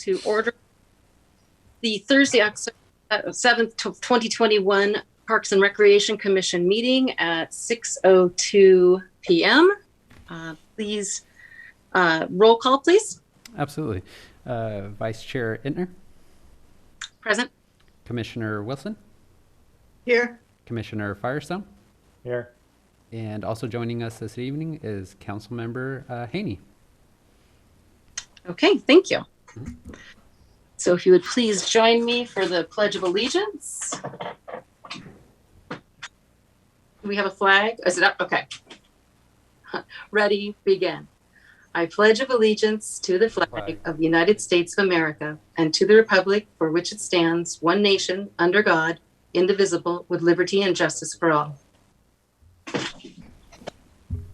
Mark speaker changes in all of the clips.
Speaker 1: to order the Thursday, October 7th, 2021 Parks and Recreation Commission meeting at 6:02 p.m. Please, roll call, please.
Speaker 2: Absolutely. Vice Chair Intner,
Speaker 1: Present.
Speaker 2: Commissioner Wilson,
Speaker 3: Here.
Speaker 2: Commissioner Firestone,
Speaker 3: Here.
Speaker 2: and also joining us this evening is Councilmember Haney.
Speaker 1: Okay, thank you. So if you would please join me for the Pledge of Allegiance. Do we have a flag? Is it up? Okay. Ready, begin. I pledge of allegiance to the flag of the United States of America and to the republic for which it stands, one nation, under God, indivisible, with liberty and justice for all.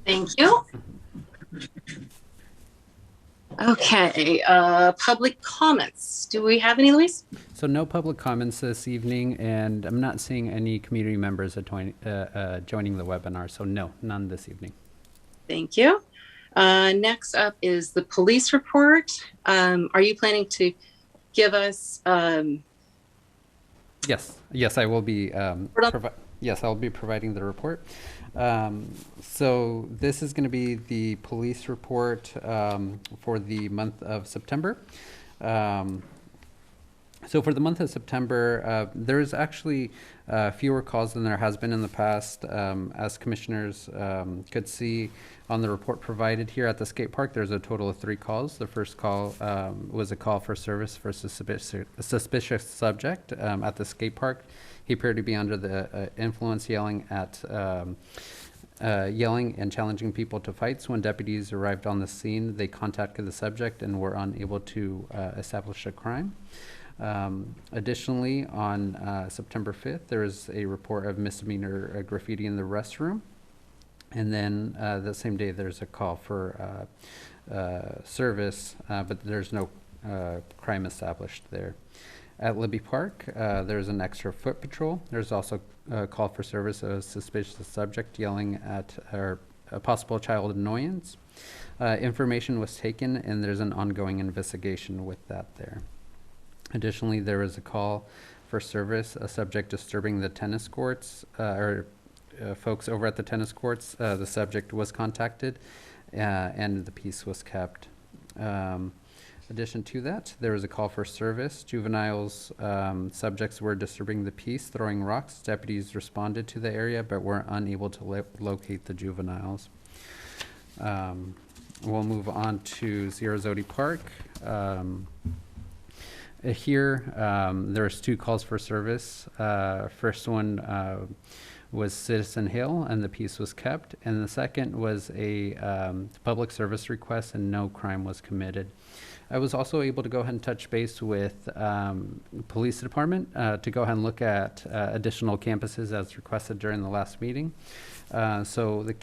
Speaker 1: Thank you. Okay, public comments. Do we have any, Luis?
Speaker 2: So no public comments this evening, and I'm not seeing any community members joining the webinar, so no, none this evening.
Speaker 1: Thank you. Next up is the police report. Are you planning to give us?
Speaker 2: Yes, I will be. Yes, I'll be providing the report. So this is going to be the police report for the month of September. So for the month of September, there's actually fewer calls than there has been in the past. As commissioners could see on the report provided here at the skate park, there's a total of 3 calls. The first call was a call for service for a suspicious subject at the skate park. He appeared to be under the influence, yelling and challenging people to fights. When deputies arrived on the scene, they contacted the subject and were unable to establish a crime. Additionally, on September 5th, there was a report of misdemeanor graffiti in the restroom. And then the same day, there's a call for service, but there's no crime established there. At Libby Park, there's an extra foot patrol. There's also a call for service of a suspicious subject yelling at a possible child annoyance. Information was taken, and there's an ongoing investigation with that there. Additionally, there was a call for service, a subject disturbing the tennis courts, folks over at the tennis courts. The subject was contacted, and the peace was kept. Addition to that, there was a call for service. Juveniles, subjects were disturbing the peace, throwing rocks. Deputies responded to the area, but were unable to locate the juveniles. We'll move on to Zodi Park. Here, there's 2 calls for service. First one was Citizen Hill, and the peace was kept. And the second was a public service request, and no crime was committed. I was also able to go ahead and touch base with police department to go ahead and look at additional campuses as requested during the last meeting. So the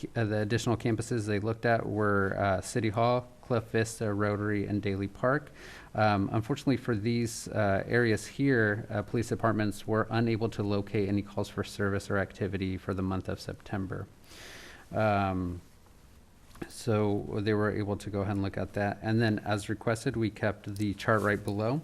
Speaker 2: additional campuses they looked at were City Hall, Cliff Vista, Rotary, and Daly Park. Unfortunately for these areas here, police departments were unable to locate any calls for service or activity for the month of September. So they were able to go ahead and look at that. And then as requested, we kept the chart right below,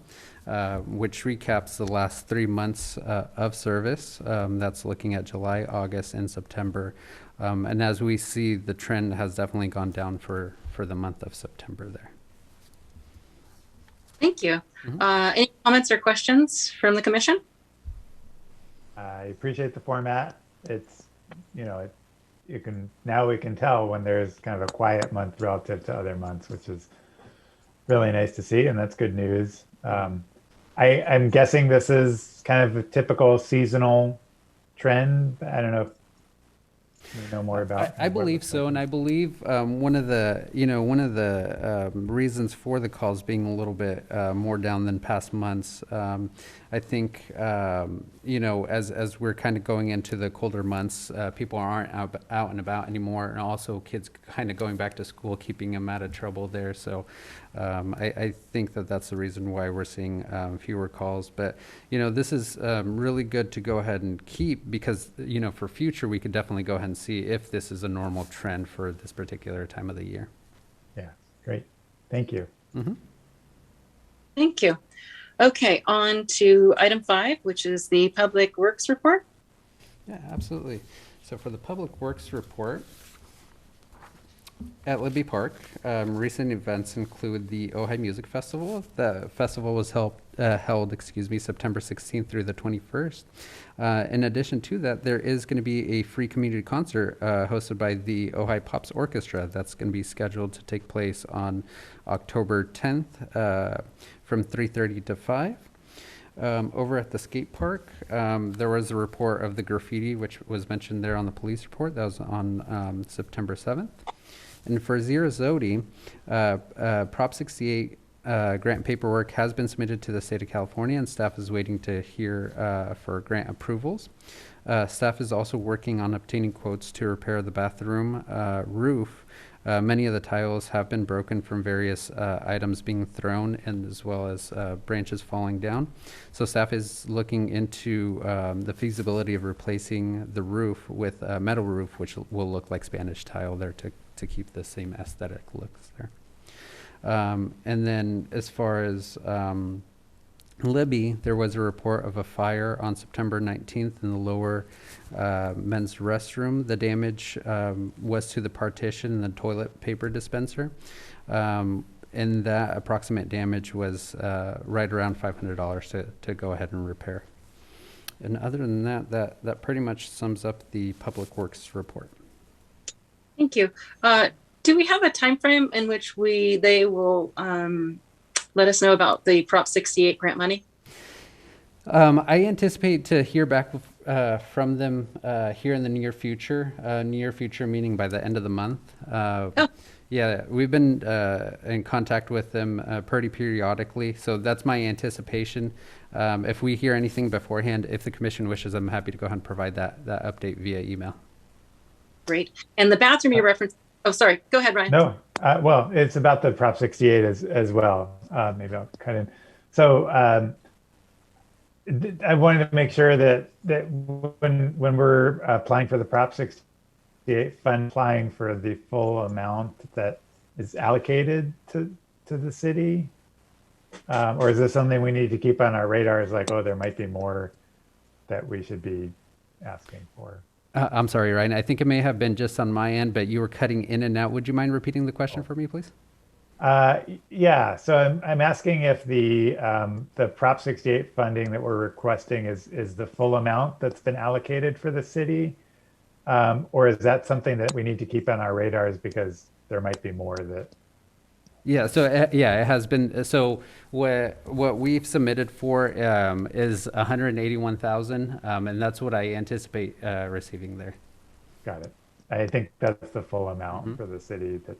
Speaker 2: which recaps the last 3 months of service. That's looking at July, August, and September. And as we see, the trend has definitely gone down for the month of September there.
Speaker 1: Thank you. Any comments or questions from the commission?
Speaker 3: I appreciate the format. It's, now we can tell when there's kind of a quiet month relative to other months, which is really nice to see, and that's good news. I'm guessing this is kind of a typical seasonal trend. I don't know if you know more about.
Speaker 2: I believe so, and I believe one of the reasons for the calls being a little bit more down than past months. I think as we're kind of going into the colder months, people aren't out and about anymore, and also kids kind of going back to school, keeping them out of trouble there. So I think that's the reason why we're seeing fewer calls. But this is really good to go ahead and keep, because for future we could definitely go ahead and see if this is a normal trend for this particular time of the year.
Speaker 3: Yeah, great. Thank you.
Speaker 2: Mm-hmm.
Speaker 1: Thank you. Okay, on to item 5, which is the Public Works report.
Speaker 2: Yeah, absolutely. So for the Public Works report, at Libby Park, recent events include the Ojai Music Festival. The festival was held, September 16th through the 21st. In addition to that, there is going to be a free community concert hosted by the Ojai Pops Orchestra. That's going to be scheduled to take place on October 10th from 3:30 to 5. Over at the skate park, there was a report of the graffiti, which was mentioned there on the police report. That was on September 7th. And for Zero Zodi, Prop 68 grant paperwork has been submitted to the state of California, and staff is waiting to hear for grant approvals. Staff is also working on obtaining quotes to repair the bathroom roof. Many of the tiles have been broken from various items being thrown, and as well as branches falling down. So staff is looking into the feasibility of replacing the roof with a metal roof, which will look like Spanish tile there to keep the same aesthetic looks there. And then as far as Libby, there was a report of a fire on September 19th in the lower men's restroom. The damage was to the partition and the toilet paper dispenser. And that approximate damage was right around $500 to go ahead and repair. And other than that pretty much sums up the Public Works report.
Speaker 1: Thank you. Do we have a time frame in which they will let us know about the Prop 68 grant money?
Speaker 2: I anticipate to hear back from them here in the near future. Near future meaning by the end of the month. Yeah, we've been in contact with them pretty periodically, so that's my anticipation. If we hear anything beforehand, if the commission wishes, I'm happy to go ahead and provide that update via email. Great.
Speaker 1: And the bathroom you referenced, oh, sorry, go ahead, Ryan.
Speaker 3: No, well, it's about the Prop 68 as well. Maybe I'll cut in. So I wanted to make sure that when we're applying for the Prop 68 fund, applying for the full amount that is allocated to the city, or is this something we need to keep on our radars? Like, oh, there might be more that we should be asking for.
Speaker 2: I'm sorry, Ryan. I think it may have been just on my end, but you were cutting in and out. Would you mind repeating the question for me, please?
Speaker 3: Yeah. So I'm asking if the Prop 68 funding that we're requesting is the full amount that's been allocated for the city, or is that something that we need to keep on our radars because there might be more that.
Speaker 2: Yeah, so it has been. So what we've submitted for is 181,000, and that's what I anticipate receiving there.
Speaker 3: Got it. I think that's the full amount for the city. Okay.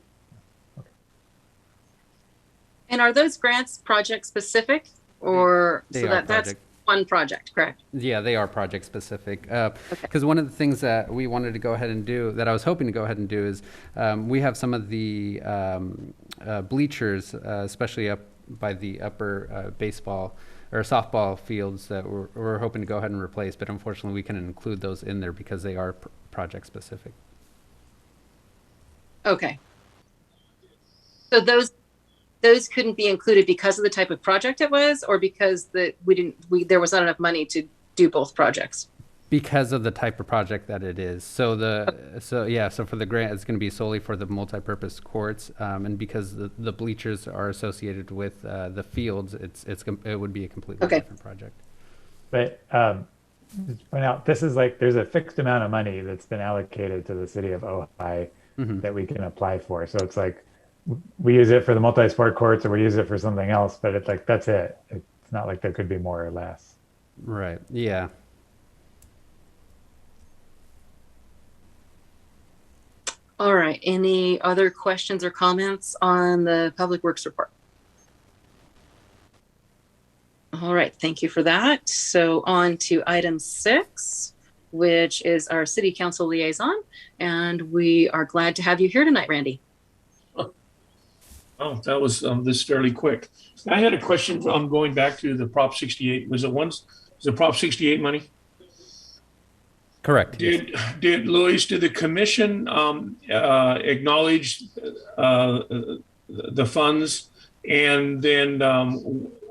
Speaker 1: And are those grants project specific, or that's one project, correct?
Speaker 2: Yeah, they are project specific. Because one of the things that we wanted to go ahead and do, that I was hoping to go ahead and do, is we have some of the bleachers, especially up by the upper baseball or softball fields that we're hoping to go ahead and replace, but unfortunately we couldn't include those in there because they are project specific.
Speaker 1: Okay. So those couldn't be included because of the type of project it was, or because there was not enough money to do both projects?
Speaker 2: Because of the type of project that it is. So so for the grant, it's going to be solely for the multipurpose courts, and because the bleachers are associated with the fields, it would be a completely different project. But
Speaker 3: just point out, this is like there's a fixed amount of money that's been allocated to the city of Ojai that we can apply for. So it's like we use it for the multisport courts, or we use it for something else, but it's like that's it. It's not like there could be more or less.
Speaker 2: Right. Yeah.
Speaker 1: All right. Any other questions or comments on the Public Works report? All right. Thank you for that. So on to item 6, which is our City Council liaison. And we are glad to have you here tonight, Randy.
Speaker 4: Oh, that was this fairly quick. I had a question going back to the Prop 68. Was it Prop 68 money?
Speaker 2: Correct.
Speaker 4: Did the commission acknowledge the funds, and then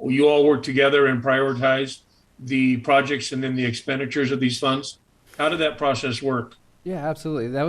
Speaker 4: you all work together and prioritize the projects and then the expenditures of these funds? How did that process work?
Speaker 2: Yeah, absolutely. That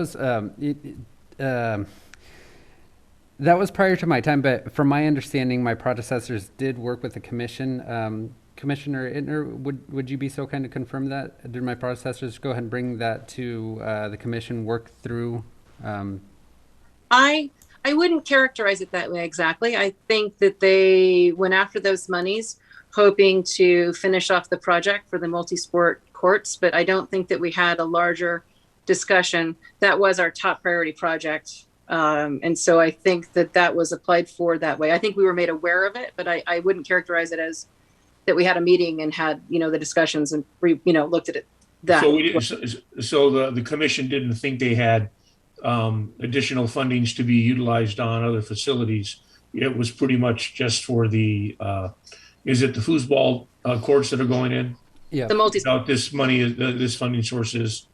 Speaker 2: was prior to my time, but from my understanding, my predecessors did work with the commission. Commissioner Ittner, would you be so kind to confirm that? Did my predecessors go ahead and bring that to the commission, work through?
Speaker 1: I wouldn't characterize it that way exactly. I think that they went after those monies hoping to finish off the project for the Multisport Courts, but I don't think that we had a larger discussion. That was our top priority project. And so I think that that was applied for that way. I think we were made aware of it, but I wouldn't characterize it as that we had a meeting and had, the discussions and, looked at it that
Speaker 4: So
Speaker 1: way.
Speaker 4: the commission didn't think they had additional fundings to be utilized on other facilities. It was pretty much just for the, is it the foosball courts that are going in?
Speaker 2: Yeah,
Speaker 1: The multi
Speaker 4: Without this money, this funding source is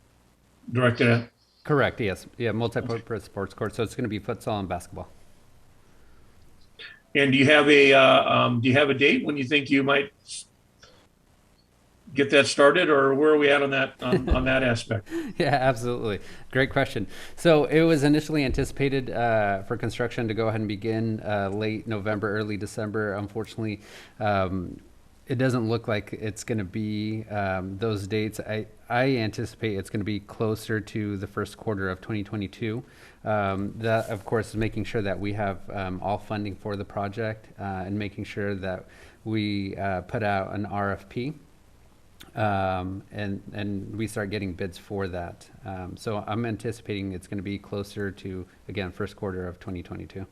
Speaker 4: directed at?
Speaker 2: correct. Yes, yeah, multi-purpose sports court. So it's going to be futsal and basketball.
Speaker 4: And do you have a date when you think you might get that started, or where are we at on that on that aspect?
Speaker 2: Yeah, absolutely. Great question. So it was initially anticipated for construction to go ahead and begin late November, early December. Unfortunately, it doesn't look like it's going to be those dates. I anticipate it's going to be closer to the first quarter of 2022. That, of course, is making sure that we have all funding for the project and making sure that we put out an RFP. And we start getting bids for that. So I'm anticipating it's going to be closer to, again, first quarter of 2022.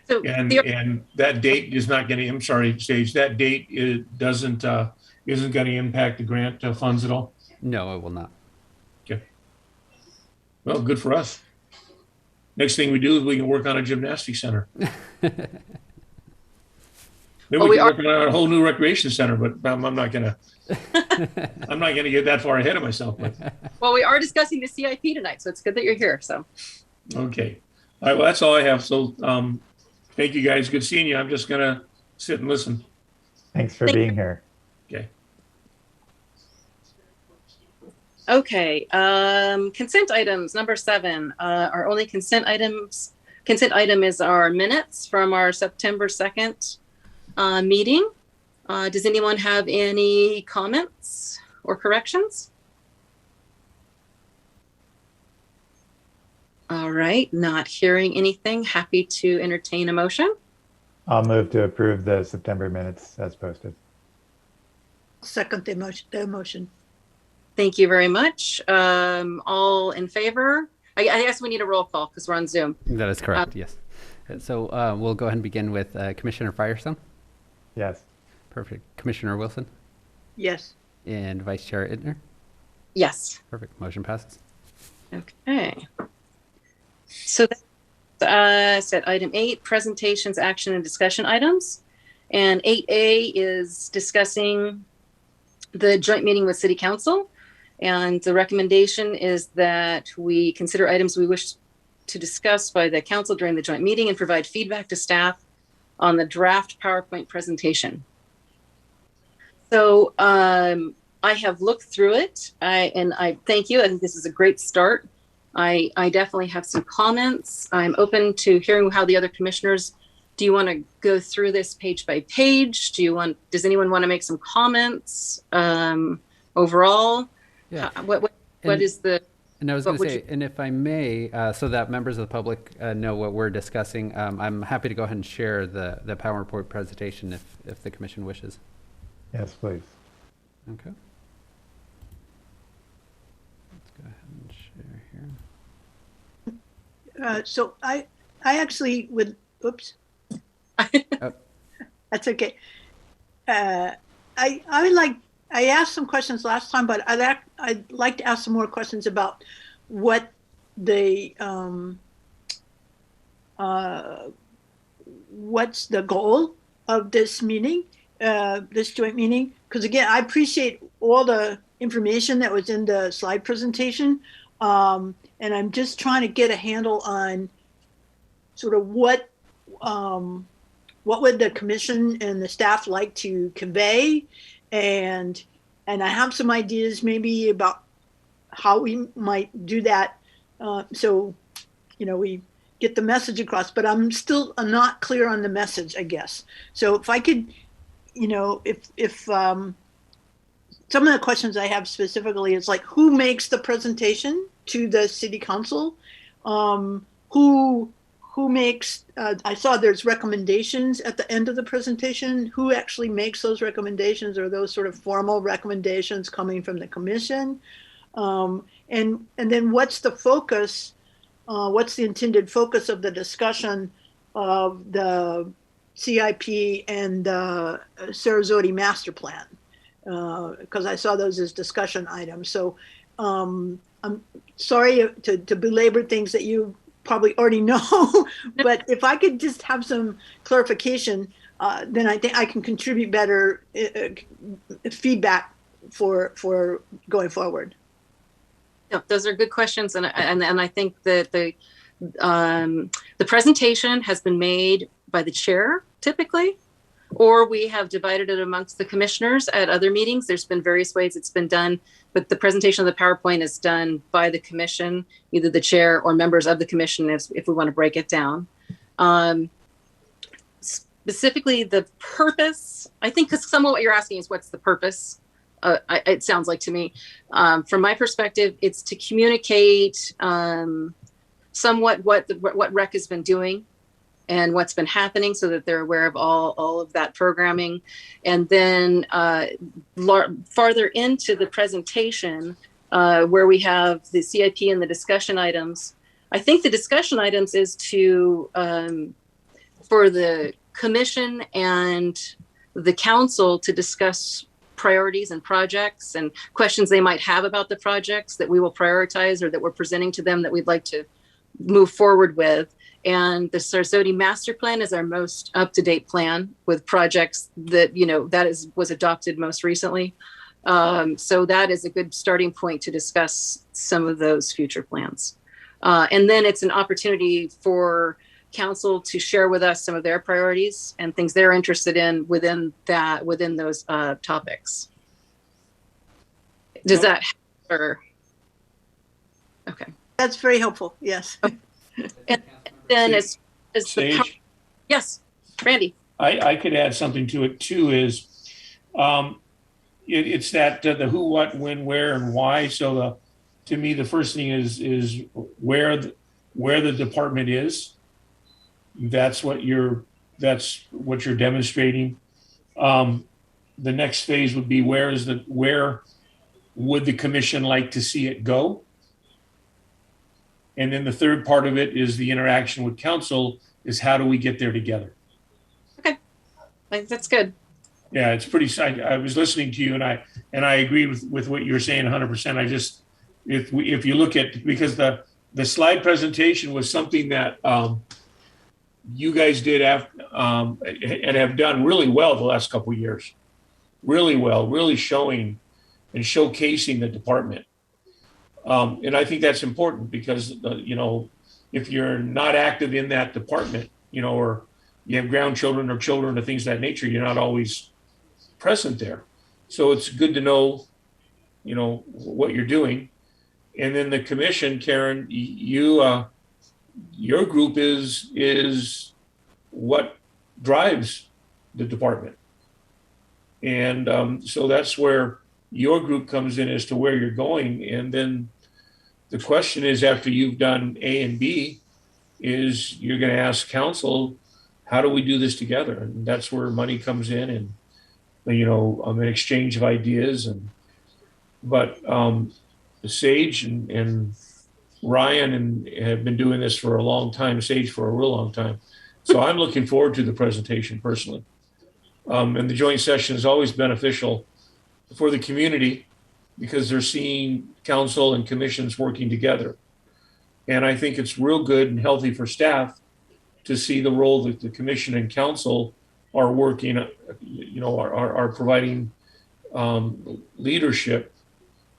Speaker 1: So
Speaker 4: And that date is not going to. I'm sorry, Sage. That date isn't going to impact the grant funds at all.
Speaker 2: No, it will not.
Speaker 4: Okay. Well, good for us. Next thing we do is we can work on a gymnastics center. Maybe we can work on a whole new recreation center, but I'm not gonna. I'm not gonna get that far ahead of myself. But
Speaker 1: well, we are discussing the CIP tonight, so it's good that you're here. So
Speaker 4: okay, all right. Well, that's all I have. So, thank you guys. Good seeing you. I'm just gonna sit and listen.
Speaker 3: Thanks for being here.
Speaker 4: Okay.
Speaker 1: Okay, consent items, number 7. Our only consent item is our minutes from our September 2nd meeting. Does anyone have any comments or corrections? All right, not hearing anything. Happy to entertain a motion.
Speaker 3: I'll move to approve the September minutes as posted.
Speaker 5: Second the motion.
Speaker 1: Thank you very much. All in favor? I guess we need a roll call because we're on Zoom.
Speaker 2: That is correct, yes. So we'll go ahead and begin with Commissioner Firestone.
Speaker 3: Yes.
Speaker 2: Perfect. Commissioner Wilson
Speaker 5: Yes.
Speaker 2: and Vice Chair Ittner.
Speaker 1: Yes.
Speaker 2: Perfect. Motion passes.
Speaker 1: Okay. So that's set item 8, presentations, action, and discussion items. And 8A is discussing the joint meeting with City Council. And the recommendation is that we consider items we wish to discuss by the council during the joint meeting and provide feedback to staff on the draft PowerPoint presentation. So I have looked through it, and I thank you. I think this is a great start. I definitely have some comments. I'm open to hearing how the other commissioners. Do you want to go through this page by page? Does anyone want to make some comments overall?
Speaker 2: Yeah.
Speaker 1: What is the?
Speaker 2: And I was going to say, and if I may, so that members of the public know what we're discussing, I'm happy to go ahead and share the PowerPoint presentation if the commission wishes.
Speaker 3: Yes, please.
Speaker 2: Okay. Let's go ahead and share here.
Speaker 5: So I actually would. Oops.
Speaker 2: Oh.
Speaker 5: That's okay. I asked some questions last time, but I'd like to ask some more questions about what the what's the goal of this meeting, this joint meeting? Because again, I appreciate all the information that was in the slide presentation, and I'm just trying to get a handle on sort of what what would the commission and the staff like to convey, and I have some ideas maybe about how we might do that, so we get the message across. But I'm still not clear on the message, I guess. So if I could, if some of the questions I have specifically is like, who makes the presentation to the city council? Who makes, I saw there's recommendations at the end of the presentation. Who actually makes those recommendations? Are those sort of formal recommendations coming from the commission? And then what's the focus, what's the intended focus of the discussion of the CIP and the Sarasota master plan? Because I saw those as discussion items. So I'm sorry to belabor things that you probably already know, but if I could just have some clarification, then I think I can contribute better feedback for going forward.
Speaker 1: Yeah, those are good questions, and I think that the presentation has been made by the chair typically, or we have divided it amongst the commissioners at other meetings. There's been various ways it's been done, but the presentation of the PowerPoint is done by the commission, either the chair or members of the commission, if we want to break it down. Specifically, the purpose, I think, because some of what you're asking is what's the purpose? It sounds like to me. From my perspective, it's to communicate somewhat what REC has been doing and what's been happening, so that they're aware of all of that programming. And then farther into the presentation, where we have the CIP and the discussion items, I think the discussion items is to for the commission and the council to discuss priorities and projects and questions they might have about the projects that we will prioritize or that we're presenting to them that we'd like to move forward with. And the Sarasota master plan is our most up-to-date plan with projects that, was adopted most recently. So that is a good starting point to discuss some of those future plans. And then it's an opportunity for council to share with us some of their priorities and things they're interested in within those topics. Does that help? Or okay,
Speaker 5: that's very helpful. Yes.
Speaker 1: And then as
Speaker 4: Sage?
Speaker 1: Yes, Randy.
Speaker 4: I could add something to it too. Is it's that the who, what, when, where, and why. So to me, the first thing is where the department is. That's what you're demonstrating. The next phase would be where would the commission like to see it go? And then the third part of it is the interaction with council, is how do we get there together?
Speaker 1: Okay, that's good.
Speaker 4: Yeah, it's pretty. I was listening to you, and I agree with what you were saying 100%. I just, if you look at, because the slide presentation was something that you guys did and have done really well the last couple of years, really well, really showing and showcasing the department. And I think that's important because, if you're not active in that department, or you have ground children or children or things of that nature, you're not always present there. So it's good to know, what you're doing. And then the commission, Karen, your group is what drives the department. And so that's where your group comes in as to where you're going. And then the question is, after you've done A and B, is you're going to ask council, how do we do this together? And that's where money comes in, and an exchange of ideas. But Sage and Ryan have been doing this for a long time. Sage for a real long time. So I'm looking forward to the presentation personally. And the joint session is always beneficial for the community because they're seeing council and commissions working together. And I think it's real good and healthy for staff to see the role that the commission and council are working, are providing leadership,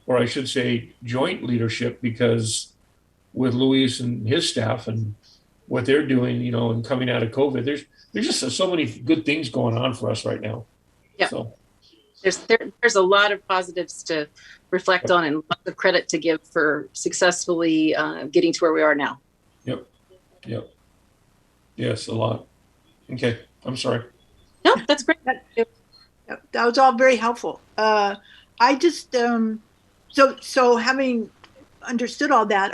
Speaker 4: or I should say joint leadership, because with Luis and his staff and what they're doing, and coming out of COVID, there's just so many good things going on for us right now.
Speaker 1: Yeah.
Speaker 4: So,
Speaker 1: There's a lot of positives to reflect on and lots of credit to give for successfully getting to where we are now.
Speaker 4: yep. Yep. Yes, a lot. Okay. I'm sorry.
Speaker 1: No, that's great.
Speaker 5: That was all very helpful. I just so having understood all that,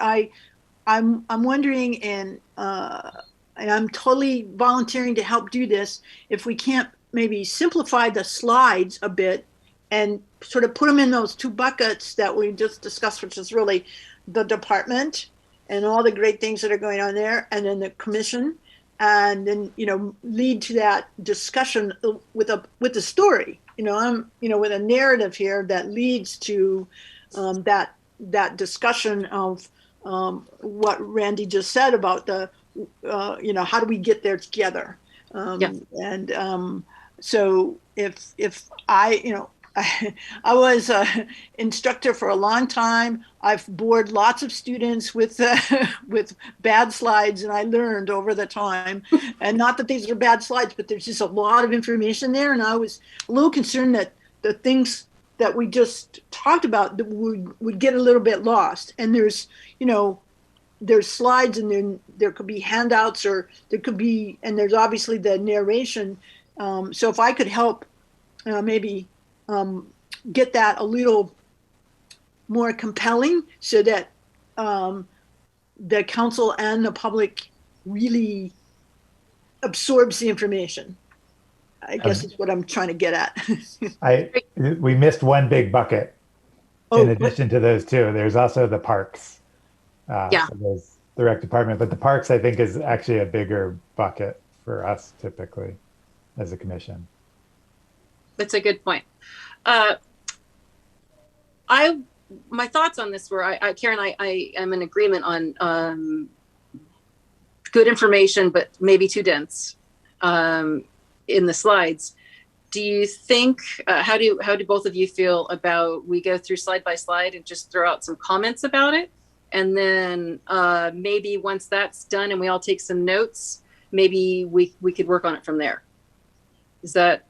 Speaker 5: I'm wondering, and I'm totally volunteering to help do this. If we can't maybe simplify the slides a bit and sort of put them in those two buckets that we just discussed, which is really the department and all the great things that are going on there, and then the commission, and then lead to that discussion with a story. I'm with a narrative here that leads to that discussion of what Randy just said about the how do we get there together. And so if I I was an instructor for a long time. I've bored lots of students with bad slides, and I learned over the time. And not that these are bad slides, but there's just a lot of information there. And I was a little concerned that the things that we just talked about would get a little bit lost. And there's slides, and then there could be handouts, or there could be, and there's obviously the narration. So if I could help maybe get that a little more compelling, so that the council and the public really absorbs the information, I guess is what I'm trying to get at.
Speaker 3: We missed one big bucket
Speaker 5: Oh,
Speaker 3: in addition to those two. There's also the parks.
Speaker 1: Yeah.
Speaker 3: So there's the rec department, but the parks, I think, is actually a bigger bucket for us typically as a commission.
Speaker 1: That's a good point. My thoughts on this were, Karen, I am in agreement on good information, but maybe too dense in the slides. Do you think, how do both of you feel about, we go through slide by slide and just throw out some comments about it? And then maybe once that's done and we all take some notes, maybe we could work on it from there. Is that?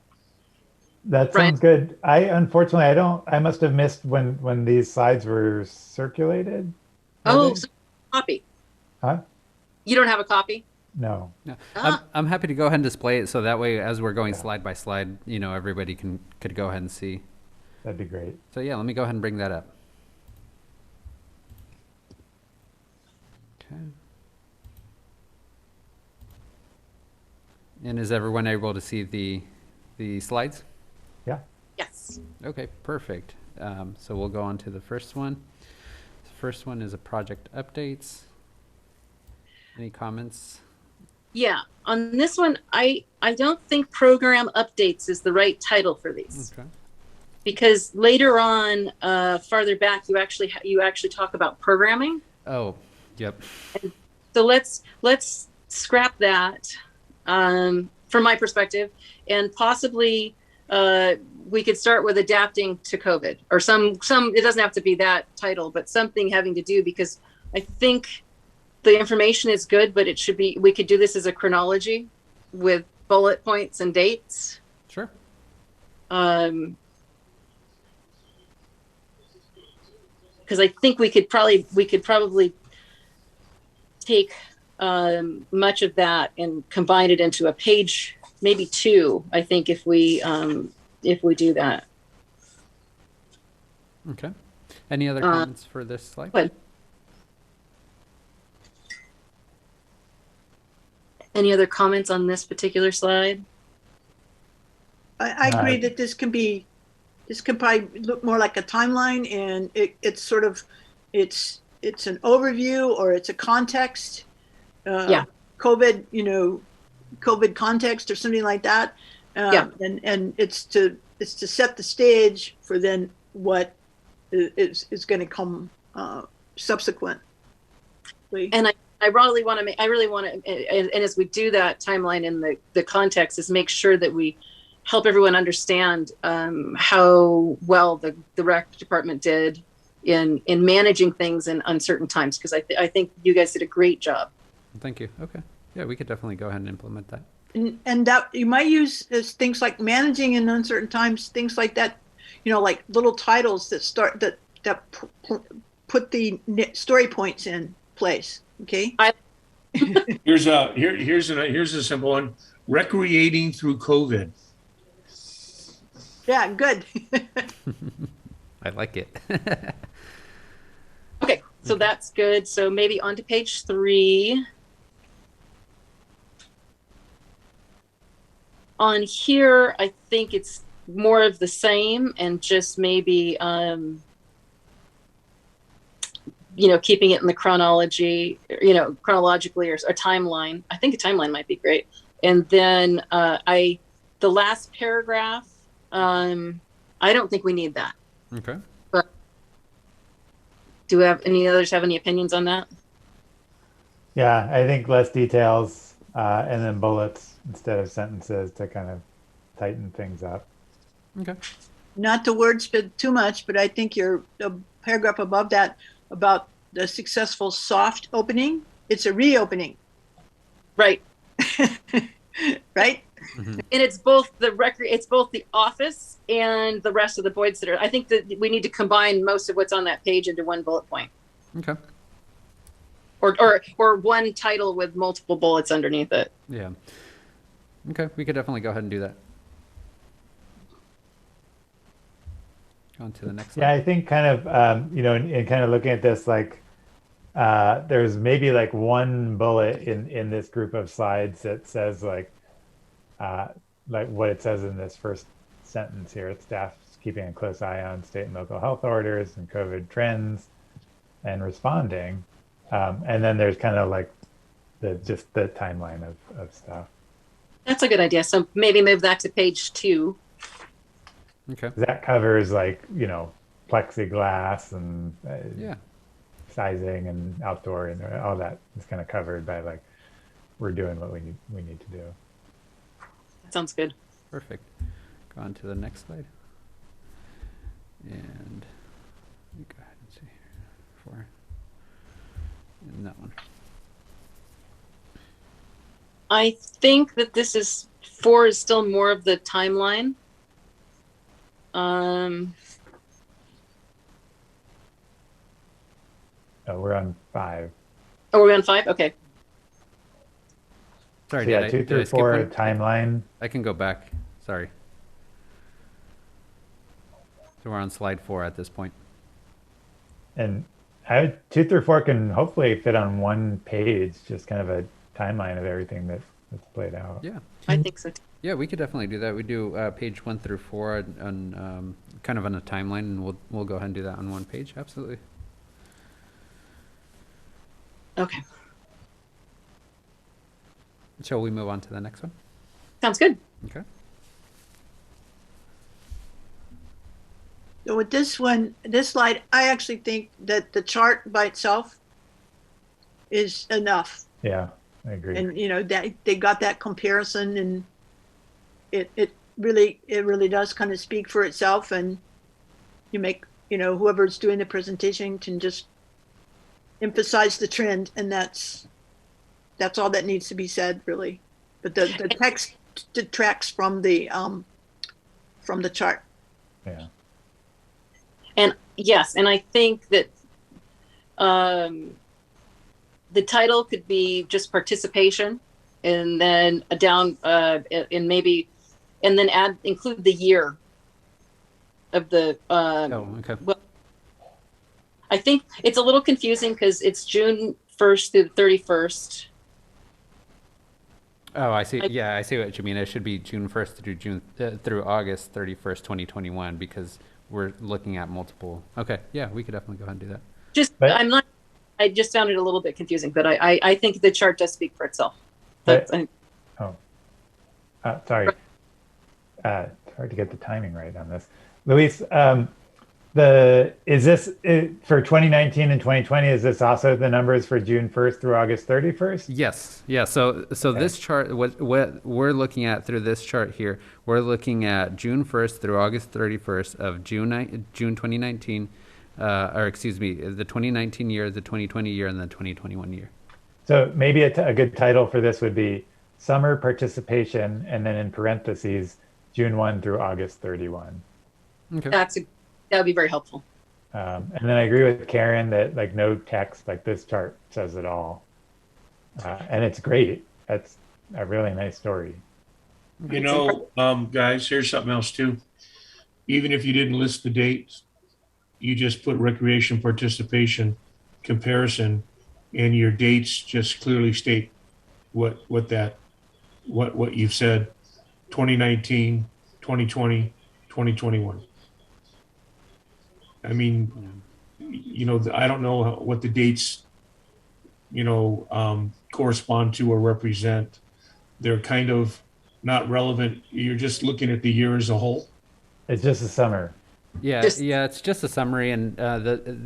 Speaker 3: That sounds good. Unfortunately, I must have missed when these slides were circulated.
Speaker 1: Oh, so copy.
Speaker 3: Huh?
Speaker 1: You don't have a copy?
Speaker 3: No.
Speaker 2: No. I'm happy to go ahead and display it, so that way, as we're going slide by slide, everybody could go ahead and see.
Speaker 3: That'd be great.
Speaker 2: So yeah, let me go ahead and bring that up. Okay. And is everyone able to see the slides?
Speaker 3: Yeah.
Speaker 1: Yes.
Speaker 2: Okay, perfect. So we'll go on to the first one. The first one is a project updates. Any comments?
Speaker 1: Yeah, on this one, I don't think program updates is the right title for these.
Speaker 2: Okay.
Speaker 1: Because later on, farther back, you actually talk about programming.
Speaker 2: Oh, yep.
Speaker 1: So let's scrap that from my perspective, and possibly we could start with adapting to COVID, or some. It doesn't have to be that title, but something having to do, because I think the information is good, but it should be. We could do this as a chronology with bullet points and dates.
Speaker 2: Sure.
Speaker 1: Because I think we could probably take much of that and combine it into a page, maybe two. I think if we do that.
Speaker 2: Okay. Any other comments for this slide?
Speaker 1: Good. Any other comments on this particular slide?
Speaker 5: I agree that this can probably look more like a timeline, and it's sort of, it's an overview, or it's a context,
Speaker 1: Yeah.
Speaker 5: COVID context or something like that.
Speaker 1: Yeah.
Speaker 5: And it's to set the stage for then what is going to come subsequently.
Speaker 1: And I really want to, and as we do that timeline in the context, is make sure that we help everyone understand how well the rec department did in managing things in uncertain times, because I think you guys did a great job.
Speaker 2: Thank you. Okay. Yeah, we could definitely go ahead and implement that.
Speaker 5: And that you might use as things like managing in uncertain times, things like that, like little titles that start that put the story points in place. Okay.
Speaker 1: I
Speaker 4: Here's a simple one. Recreating through COVID.
Speaker 5: Yeah, good.
Speaker 2: I like it.
Speaker 1: Okay, so that's good. So maybe on to page 3. On here, I think it's more of the same and just maybe, keeping it in the chronologically or a timeline. I think a timeline might be great. And then the last paragraph, I don't think we need that.
Speaker 2: Okay.
Speaker 1: But do any others have any opinions on that?
Speaker 3: Yeah, I think less details and then bullets instead of sentences to kind of tighten things up.
Speaker 2: Okay.
Speaker 5: Not to wordsmith too much, but I think the paragraph above that about the successful soft opening, it's a reopening,
Speaker 1: Right.
Speaker 5: right?
Speaker 2: Mm-hmm.
Speaker 1: And it's both the office and the rest of the Boyd Center. I think that we need to combine most of what's on that page into one bullet point,
Speaker 2: Okay.
Speaker 1: or one title with multiple bullets underneath it.
Speaker 2: Yeah. Okay, we could definitely go ahead and do that. On to the next
Speaker 3: Yeah,
Speaker 2: slide.
Speaker 3: I think kind of, in kind of looking at this, like there's maybe like one bullet in this group of slides that says like what it says in this first sentence here. Staff is keeping a close eye on state and local health orders and COVID trends and responding. And then there's kind of like just the timeline of stuff.
Speaker 1: That's a good idea. So maybe move that to page 2.
Speaker 2: Okay.
Speaker 3: That covers like, plexiglass and
Speaker 2: Yeah.
Speaker 3: sizing and outdoor and all that is kind of covered by like, we're doing what we need to do.
Speaker 1: That sounds good.
Speaker 2: Perfect. Go on to the next slide. And let me go ahead and see here. 4. And that one.
Speaker 1: I think that this is 4 is still more of the timeline.
Speaker 3: We're on 5.
Speaker 1: Oh, we're on 5? Okay.
Speaker 2: Sorry,
Speaker 3: So yeah,
Speaker 2: did
Speaker 3: 2
Speaker 2: I
Speaker 3: through
Speaker 2: skip
Speaker 3: 4
Speaker 2: one?
Speaker 3: timeline.
Speaker 2: I can go back. Sorry. So we're on slide 4 at this point.
Speaker 3: And 2 through 4 can hopefully fit on one page, just kind of a timeline of everything that's played out.
Speaker 2: Yeah.
Speaker 1: I think so too.
Speaker 2: Yeah, we could definitely do that. We do page 1 through 4 on kind of on a timeline, and we'll go ahead and do that on one page. Absolutely.
Speaker 1: Okay.
Speaker 2: Shall we move on to the next one?
Speaker 1: Sounds good.
Speaker 2: Okay.
Speaker 5: So with this slide, I actually think that the chart by itself is enough.
Speaker 3: Yeah, I agree.
Speaker 5: And that they got that comparison, and it really does kind of speak for itself. And you make whoever's doing the presentation can just emphasize the trend, and that's all that needs to be said, really. But the text detracts from the chart.
Speaker 3: Yeah.
Speaker 1: And yes, and I think that the title could be just participation, and then down and maybe, and then include the year of the.
Speaker 2: Okay.
Speaker 1: Well, I think it's a little confusing because it's June 1st through the 31st.
Speaker 2: Oh, I see. Yeah, I see what you mean. It should be June 1st through August 31st, 2021, because we're looking at multiple. Okay. Yeah, we could definitely go ahead and do that.
Speaker 1: I just found it a little bit confusing, but I think the chart does speak for itself.
Speaker 3: Sorry. It's hard to get the timing right on this. Luis, is this for 2019 and 2020? Is this also the numbers for June 1st through August 31st?
Speaker 2: Yes. Yeah. So
Speaker 3: Okay.
Speaker 2: This chart, what we're looking at through this chart here, we're looking at June 1st through August 31st of June 2019, or excuse me, the 2019 year, the 2020 year, and the 2021 year.
Speaker 3: So maybe a good title for this would be summer participation, and then in parentheses, June 1 through August 31.
Speaker 2: Okay.
Speaker 1: That would be very helpful.
Speaker 3: And then I agree with Karen that like no text, like this chart says it all. And it's great. That's a really nice story.
Speaker 4: You know, guys, here's something else too. Even if you didn't list the dates, you just put recreation participation comparison, and your dates just clearly state what you've said: 2019, 2020, 2021. I mean, you know, I don't know what the dates, you know, correspond to or represent. They're kind of not relevant. You're just looking at the year as a whole.
Speaker 3: It's just a summer.
Speaker 2: Yeah, yeah, it's just a summary, and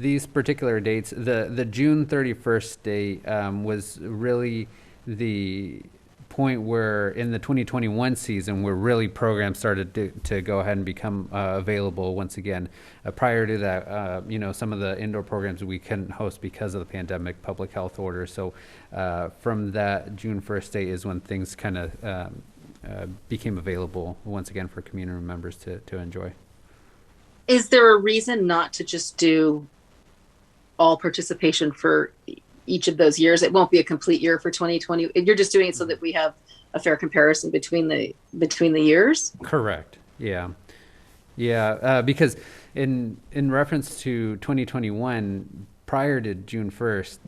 Speaker 2: these particular dates, the June 31st date was really the point where in the 2021 season where really programs started to go ahead and become available once again. Prior to that, you know, some of the indoor programs we couldn't host because of the pandemic, public health orders. So from that June 1st date is when things kind of became available once again for community members to enjoy.
Speaker 1: Is there a reason not to just do all participation for each of those years? It won't be a complete year for 2020. You're just doing it so that we have a fair comparison between the years.
Speaker 2: Correct. Yeah. Yeah. Because in reference to 2021, prior to June 1st,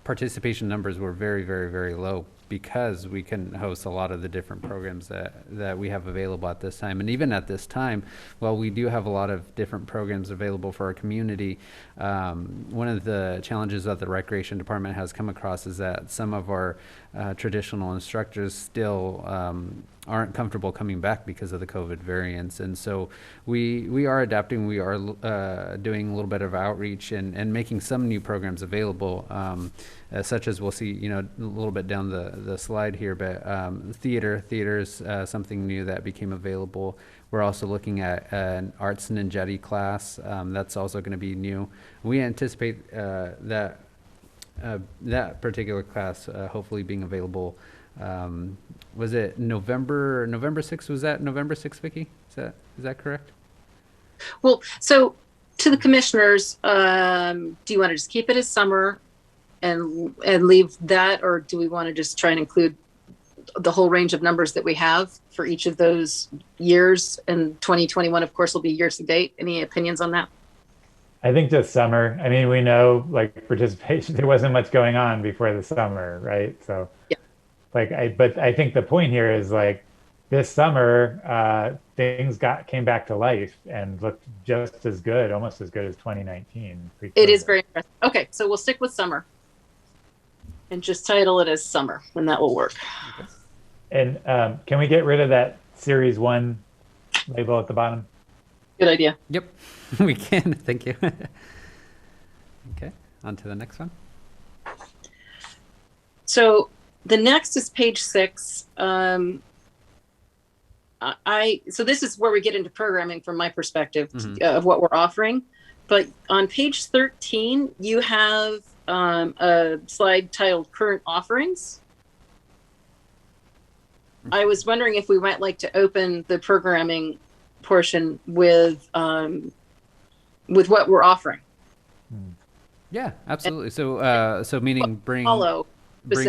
Speaker 2: participation numbers were very, very, very low because we couldn't host a lot of the different programs that we have available at this time. And even at this time, while we do have a lot of different programs available for our community, one of the challenges that the recreation department has come across is that some of our traditional instructors still aren't comfortable coming back because of the COVID variants. And so we are adapting. We are doing a little bit of outreach and making some new programs available, such as we'll see, you know, a little bit down the slide here, but theater's something new that became available. We're also looking at an arts ninjetti class. That's also going to be new. We anticipate that particular class hopefully being available. Was it November 6th? Was that November 6th, Vicki? Is that correct?
Speaker 1: Well, so to the commissioners, do you want to just keep it as summer and leave that, or do we want to just try and include the whole range of numbers that we have for each of those years? And 2021, of course, will be years to date. Any opinions on that?
Speaker 3: I think just summer. I mean, we know like participation, there wasn't much going on before the summer, right? So
Speaker 1: yeah.
Speaker 3: But I think the point here is like this summer, things came back to life and looked just as good, almost as good as 2019.
Speaker 1: It is very impressive. Okay, so we'll stick with summer and just title it as summer, and that will work.
Speaker 2: Okay.
Speaker 3: And can we get rid of that Series 1 label at the bottom?
Speaker 1: Good idea.
Speaker 2: Yep, we can. Thank you. Okay, on to the next one.
Speaker 1: So the next is page 6. So this is where we get into programming from my perspective of what we're offering. But on page 13, you have a slide titled Current Offerings. I was wondering if we might like to open the programming portion with what we're offering.
Speaker 2: Yeah, absolutely. So meaning bring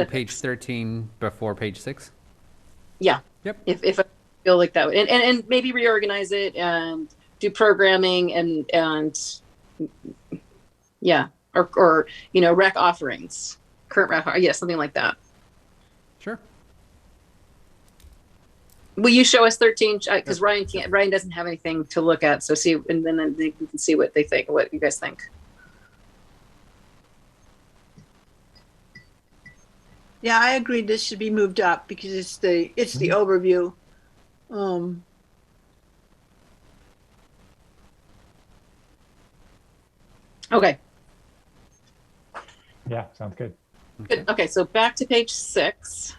Speaker 2: page 13 before page 6?
Speaker 1: Yeah.
Speaker 2: Yep.
Speaker 1: If I feel like that, and maybe reorganize it and do programming and yeah, or you know, rec offerings, current rec, yeah, something like that.
Speaker 2: Sure.
Speaker 1: Will you show us 13? Because Ryan doesn't have anything to look at. So see, and then they can see what they think, what you guys think.
Speaker 5: Yeah, I agree. This should be moved up because it's the overview.
Speaker 1: Okay.
Speaker 3: Yeah, sounds good.
Speaker 1: Good. Okay, so back to page 6.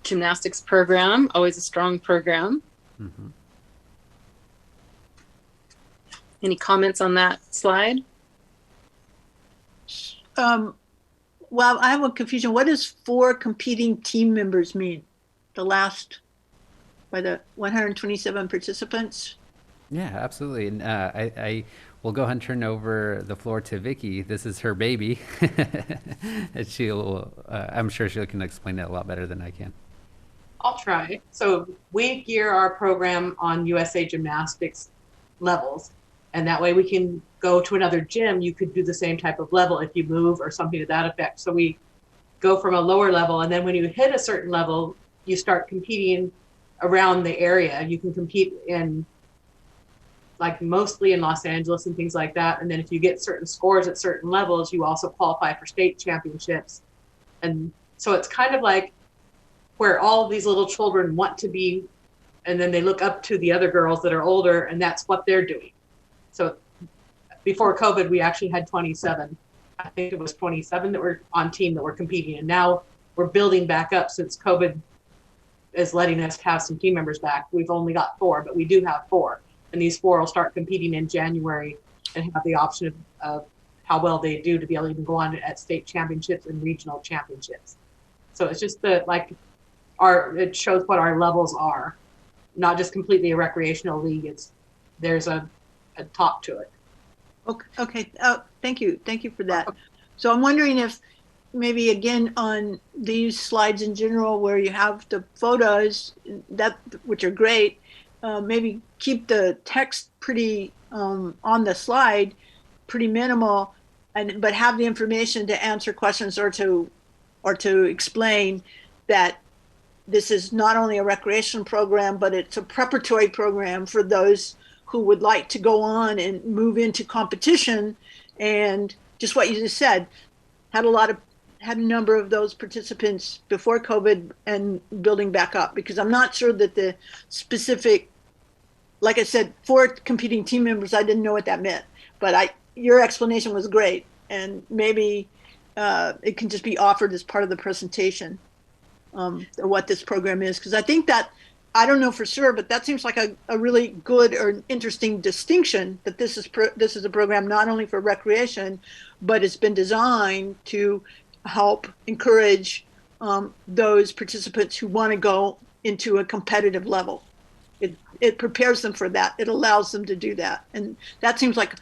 Speaker 1: Gymnastics program, always a strong program.
Speaker 2: Mm-hmm.
Speaker 1: Any comments on that slide?
Speaker 5: Well, I have a confusion. What does 4 competing team members mean? The last, by the 127 participants?
Speaker 2: Yeah, absolutely. And I will go ahead and turn over the floor to Vicky. This is her baby. And I'm sure she can explain it a lot better than I can.
Speaker 6: I'll try. So we gear our program on USA Gymnastics levels, and that way we can go to another gym. You could do the same type of level if you move or something to that effect. So we go from a lower level, and then when you hit a certain level, you start competing around the area. You can compete in, like, mostly in Los Angeles and things like that. And then if you get certain scores at certain levels, you also qualify for state championships. And so it's kind of like where all of these little children want to be, and then they look up to the other girls that are older, and that's what they're doing. So before COVID, we actually had 27. I think it was 27 that were on team that were competing. And now we're building back up since COVID is letting us have some team members back. We've only got 4, but we do have 4. And these 4 will start competing in January and have the option of how well they do to be able to even go on at state championships and regional championships. So it's just it shows what our levels are, not just completely a recreational league. There's a top to it.
Speaker 5: Okay. Thank you for that. So I'm wondering if maybe again on these slides in general, where you have the photos which are great, maybe keep the text pretty on the slide, pretty minimal, but have the information to answer questions or to explain that this is not only a recreation program, but it's a preparatory program for those who would like to go on and move into competition. And just what you just said, had a number of those participants before COVID and building back up, because I'm not sure that the specific, like I said, 4 competing team members, I didn't know what that meant, but your explanation was great. And maybe it can just be offered as part of the presentation, what this program is. Because I think that, I don't know for sure, but that seems like a really good or interesting distinction, that this is a program not only for recreation, but it's been designed to help encourage those participants who want to go into a competitive level. It prepares them for that. It allows them to do that. And that seems like,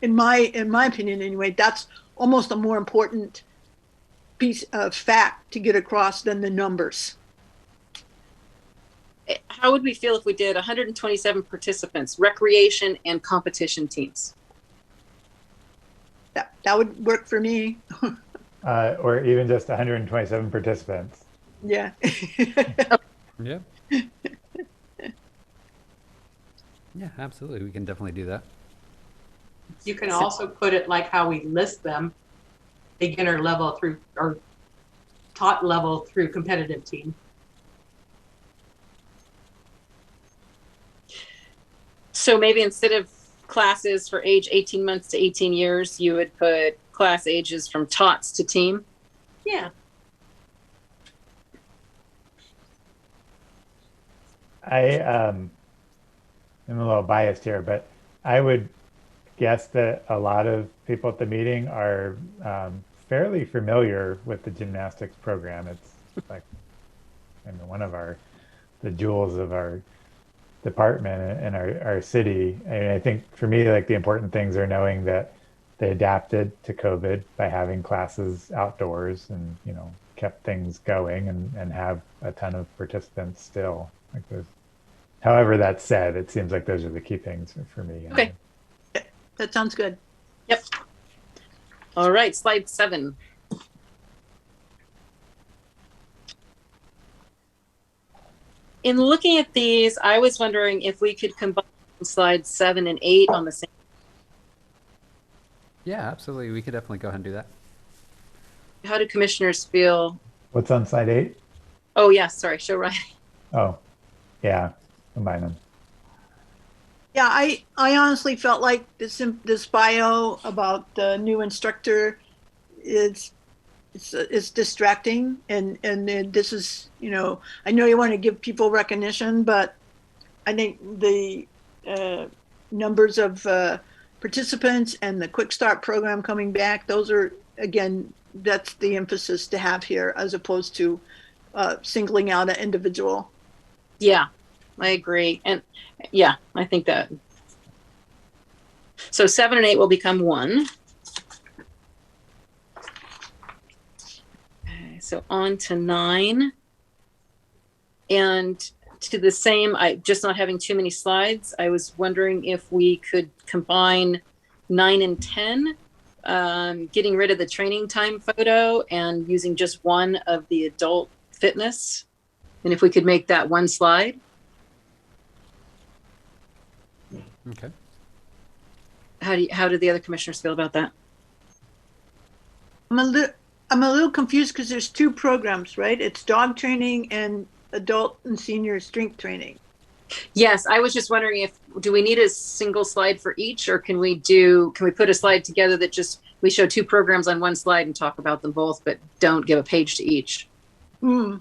Speaker 5: in my opinion anyway, that's almost a more important piece of fact to get across than the numbers.
Speaker 1: How would we feel if we did 127 participants, recreation and competition teams?
Speaker 5: That would work for me.
Speaker 3: Or even just 127 participants.
Speaker 5: Yeah.
Speaker 2: Yeah. Yeah, absolutely. We can definitely do that.
Speaker 6: You can also put it like how we list them, beginner level through, or top level through competitive team.
Speaker 1: So maybe instead of classes for age 18 months to 18 years, you would put class ages from tots to team?
Speaker 6: Yeah.
Speaker 3: I'm a little biased here, but I would guess that a lot of people at the meeting are fairly familiar with the gymnastics program. It's like, one of the jewels of our department in our city. I think for me, like, the important things are knowing that they adapted to COVID by having classes outdoors and, kept things going and have a ton of participants still. Like, those. However, that said, it seems like those are the key things for me.
Speaker 1: Okay.
Speaker 5: That sounds good.
Speaker 1: Yep. All right, slide 7. In looking at these, I was wondering if we could combine slides 7 and 8 on the same.
Speaker 2: Yeah, absolutely. We could definitely go ahead and do that.
Speaker 1: How do commissioners feel?
Speaker 3: What's on slide 8?
Speaker 1: Oh, yeah, sorry, show Ryan.
Speaker 3: Oh, yeah, combine them.
Speaker 5: Yeah, I honestly felt like this bio about the new instructor is distracting, and this is, I know you want to give people recognition, but I think numbers of participants and the Quick Start program coming back. Those are, again, that's the emphasis to have here as opposed to singling out an individual.
Speaker 1: Yeah, I agree. And yeah, I think that. So 7 and 8 will become 1. Okay, so on to 9. And to the same, I just not having too many slides. I was wondering if we could combine 9 and 10, getting rid of the training time photo and using just one of the adult fitness. And if we could make that one slide.
Speaker 2: Okay.
Speaker 1: How do the other commissioners feel about that?
Speaker 5: I'm a little confused because there's 2 programs, right? It's dog training and adult and senior strength training.
Speaker 1: Yes, I was just wondering do we need a single slide for each, or can we put a slide together that just we show 2 programs on one slide and talk about them both, but don't give a page to each?
Speaker 5: Hmm.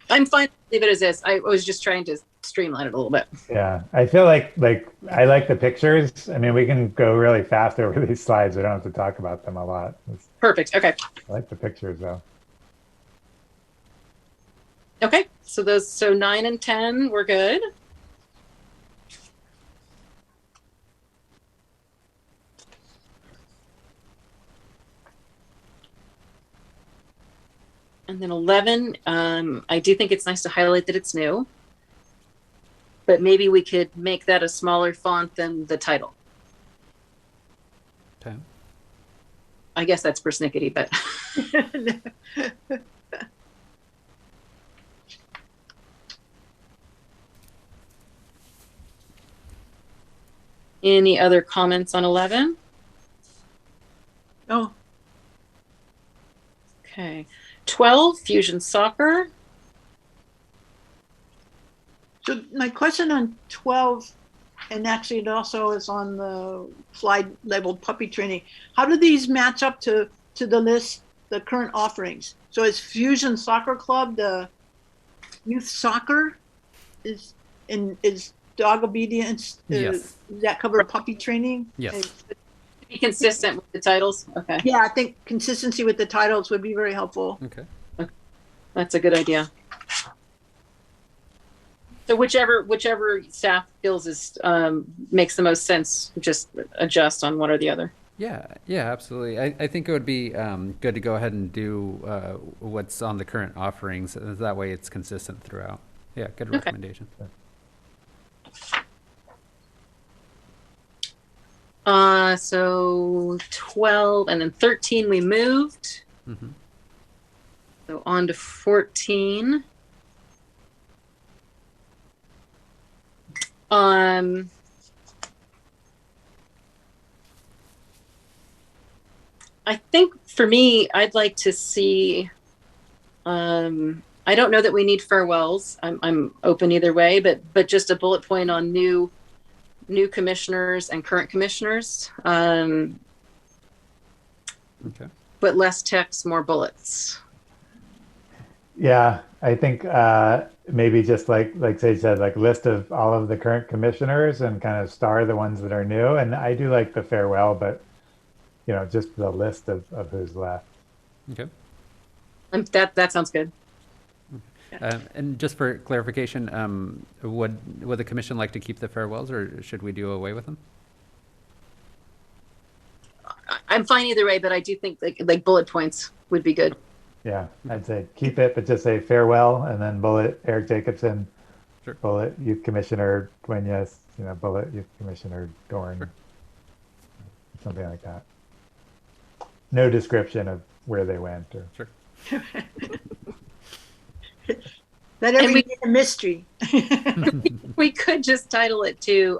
Speaker 1: I'm fine. Leave it as is. I was just trying to streamline it a little bit.
Speaker 3: Yeah, I feel like I like the pictures. I mean, we can go really fast over these slides. We don't have to talk about them a lot.
Speaker 1: Perfect. Okay.
Speaker 3: I like the pictures though.
Speaker 1: Okay. So 9 and 10, we're good. And then 11, I do think it's nice to highlight that it's new, but maybe we could make that a smaller font than the title.
Speaker 2: Okay.
Speaker 1: I guess that's persnickety, but any other comments on 11?
Speaker 5: Oh,
Speaker 1: Okay. 12, Fusion Soccer.
Speaker 5: so my question on 12, and actually it also is on the slide labeled puppy training. How do these match up to the list, the current offerings? So is Fusion Soccer Club the youth soccer? Is dog obedience?
Speaker 2: Yes.
Speaker 5: Does that cover puppy training?
Speaker 2: Yes.
Speaker 1: Be consistent with the titles. Okay.
Speaker 5: Yeah, I think consistency with the titles would be very helpful.
Speaker 2: Okay.
Speaker 1: That's a good idea. So whichever staff feels is makes the most sense, just adjust on one or the other.
Speaker 2: Yeah, absolutely. I think it would be good to go ahead and do what's on the current offerings. That way it's consistent throughout. Yeah, good recommendation.
Speaker 1: So 12 and then 13 we moved.
Speaker 2: Mm-hmm.
Speaker 1: So on to 14. I think for me, I'd like to see. I don't know that we need farewells. I'm open either way, but just a bullet point on new commissioners and current commissioners.
Speaker 2: Okay.
Speaker 1: But less text, more bullets.
Speaker 3: Yeah, I think maybe just like Sage said, like list of all of the current commissioners and kind of star the ones that are new. And I do like the farewell, but just the list of who's left.
Speaker 2: Okay.
Speaker 1: That sounds good.
Speaker 2: And just for clarification, would the commission like to keep the farewells, or should we do away with them?
Speaker 1: I'm fine either way, but I do think like bullet points would be good.
Speaker 3: Yeah, I'd say keep it, but just say farewell and then bullet Eric Jacobson,
Speaker 2: Sure.
Speaker 3: bullet Youth Commissioner Duenas, bullet Youth Commissioner Dorn,
Speaker 2: Sure.
Speaker 3: something like that. No description of where they went or.
Speaker 2: Sure.
Speaker 5: Let everything be a mystery.
Speaker 1: We could just title it to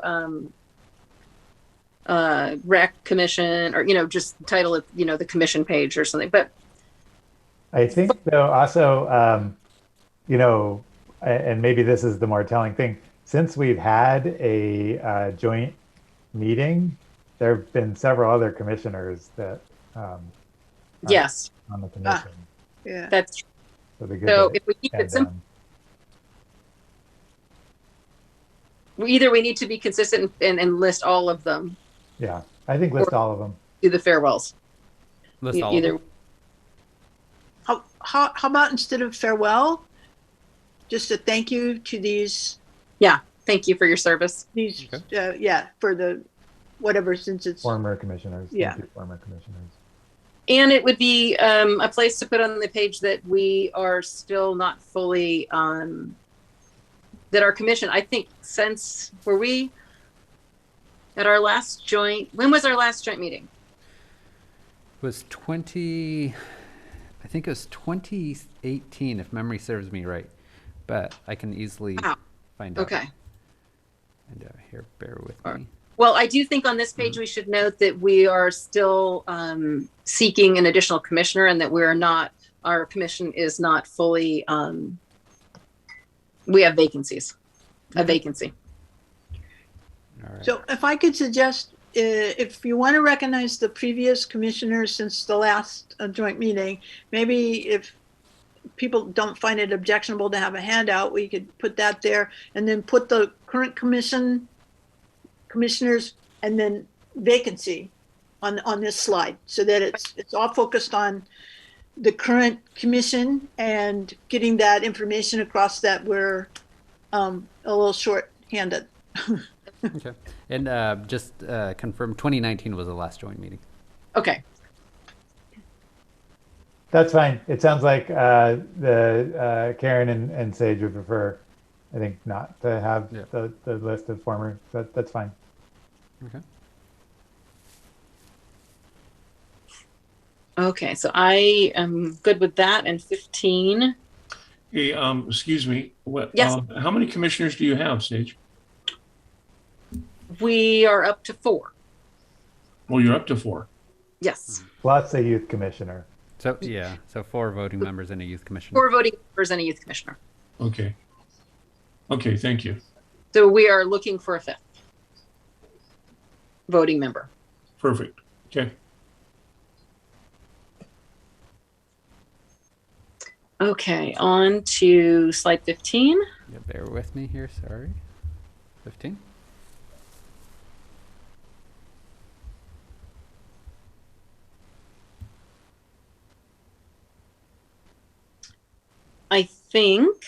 Speaker 1: rec commission, or just title it the commission page or something. But
Speaker 3: I think though also and maybe this is the more telling thing, since we've had a joint meeting, there have been several other commissioners that
Speaker 1: yes,
Speaker 3: on the commission.
Speaker 5: Yeah.
Speaker 1: that's
Speaker 3: So,
Speaker 1: so if we keep it simple. either we need to be consistent and list all of them,
Speaker 3: Yeah, I think list all of them.
Speaker 1: do the farewells.
Speaker 2: List all of
Speaker 1: Either
Speaker 2: them?
Speaker 5: How about instead of farewell, just a thank you to these,
Speaker 1: thank you for your service.
Speaker 5: yeah, for the, whatever, since it's,
Speaker 3: Former commissioners.
Speaker 5: Yeah.
Speaker 3: Thank you, former commissioners.
Speaker 1: And it would be a place to put on the page that we are still not fully that our commission, I think were we at our last joint, when was our last joint meeting?
Speaker 2: It was I think it was 2018, if memory serves me right. But I can easily find out.
Speaker 1: Okay.
Speaker 2: And here, bear with
Speaker 1: All
Speaker 2: me.
Speaker 1: Well, I do think on this page we should note that we are still seeking an additional commissioner, and that our commission is not fully, we have vacancies, a vacancy.
Speaker 2: All right.
Speaker 5: so if I could suggest, if you want to recognize the previous commissioners since the last joint meeting, maybe if people don't find it objectionable to have a handout, we could put that there, and then put the current commissioners and then vacancy on this slide, so that it's all focused on the current commission and getting that information across that we're a little short-handed.
Speaker 2: Okay. And just confirm 2019 was the last joint meeting.
Speaker 1: Okay.
Speaker 3: That's fine. It sounds like the Karen and Sage would prefer, I think, not to have the list of former. That's fine.
Speaker 2: Okay.
Speaker 1: Okay, so I am good with that. And 15.
Speaker 4: Hey, excuse me. What?
Speaker 1: Yes.
Speaker 4: How many commissioners do you have, Sage?
Speaker 1: We are up to 4.
Speaker 4: Well, you're up to 4.
Speaker 1: Yes.
Speaker 3: Plus a youth commissioner.
Speaker 2: So, yeah. So 4 voting members and a youth commissioner.
Speaker 1: 4 voting members and a youth commissioner.
Speaker 4: Okay. Okay, thank you.
Speaker 1: So we are looking for a 5th voting member.
Speaker 4: Perfect. Okay.
Speaker 1: Okay, on to slide 15.
Speaker 2: Yeah, bear with me here. Sorry. 15.
Speaker 1: I think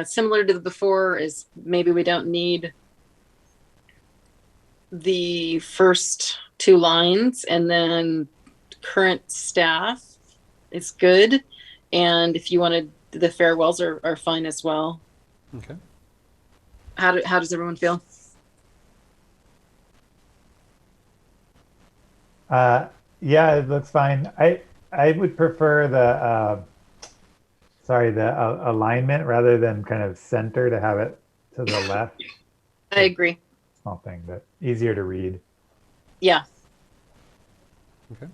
Speaker 1: similar to the before is maybe we don't need the first 2 lines, and then current staff is good. And if you wanted, the farewells are fine as well.
Speaker 2: Okay.
Speaker 1: How does everyone feel?
Speaker 3: Yeah, it looks fine. I would prefer the alignment rather than kind of center, to have it to the left.
Speaker 1: I agree.
Speaker 3: Small thing, but easier to read.
Speaker 1: Yeah.
Speaker 2: Okay.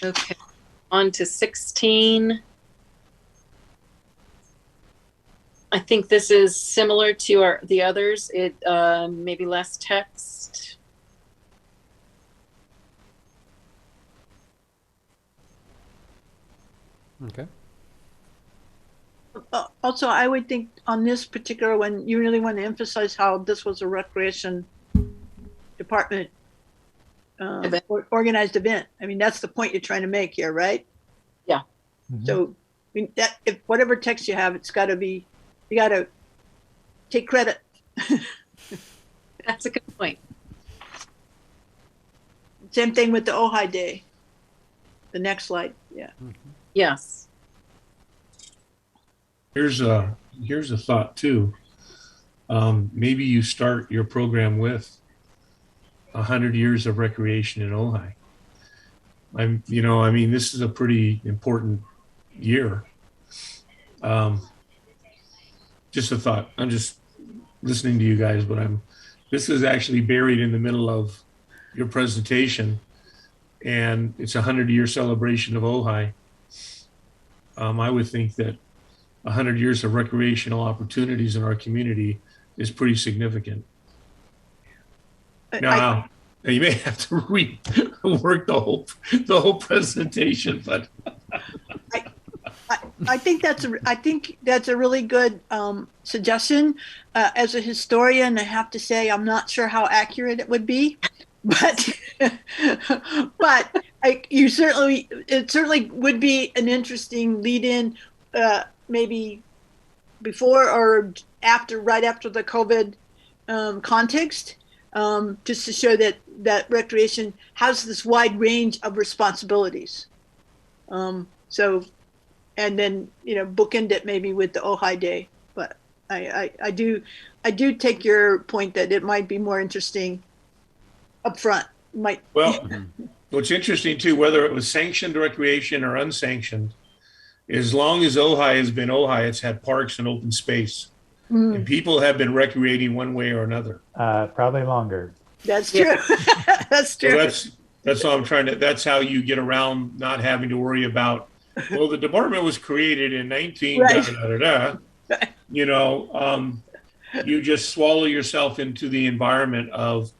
Speaker 1: Okay. On to 16. I think this is similar to the others. It maybe less text.
Speaker 2: Okay.
Speaker 5: Also, I would think on this particular one, you really want to emphasize how this was a recreation department organized event. I mean, that's the point you're trying to make here, right?
Speaker 1: Yeah.
Speaker 3: Mhm.
Speaker 5: So, I mean, that if whatever text you have, it's got to be, you got to take credit.
Speaker 1: That's a good point.
Speaker 5: Same thing with the Ojai Day. The next slide, yeah.
Speaker 1: Yes.
Speaker 4: Here's a thought too. Maybe you start your program with 100 years of recreation in Ojai. This is a pretty important year. Just a thought. I'm just listening to you guys, but this is actually buried in the middle of your presentation, and it's a 100-year celebration of Ojai. I would think that 100 years of recreational opportunities in our community is pretty significant. Now, Now, you may have to rework the whole presentation, but
Speaker 5: I think that's a really good suggestion. As a historian, I have to say I'm not sure how accurate it would be, but it certainly would be an interesting lead-in, maybe before or after, right after the COVID context, just to show that recreation has this wide range of responsibilities. So, and then bookend it maybe with the Ojai Day. But I do take your point that it might be more interesting up front.
Speaker 4: well, what's interesting too, whether it was sanctioned recreation or unsanctioned, as long as Ojai has been Ojai, it's had parks and open space, and people have been recreating one way or another.
Speaker 3: Probably longer.
Speaker 5: That's true. That's true.
Speaker 4: So that's all I'm trying to. That's how you get around not having to worry about. Well, the department was created in 19.
Speaker 5: Right.
Speaker 4: You just swallow yourself into the environment of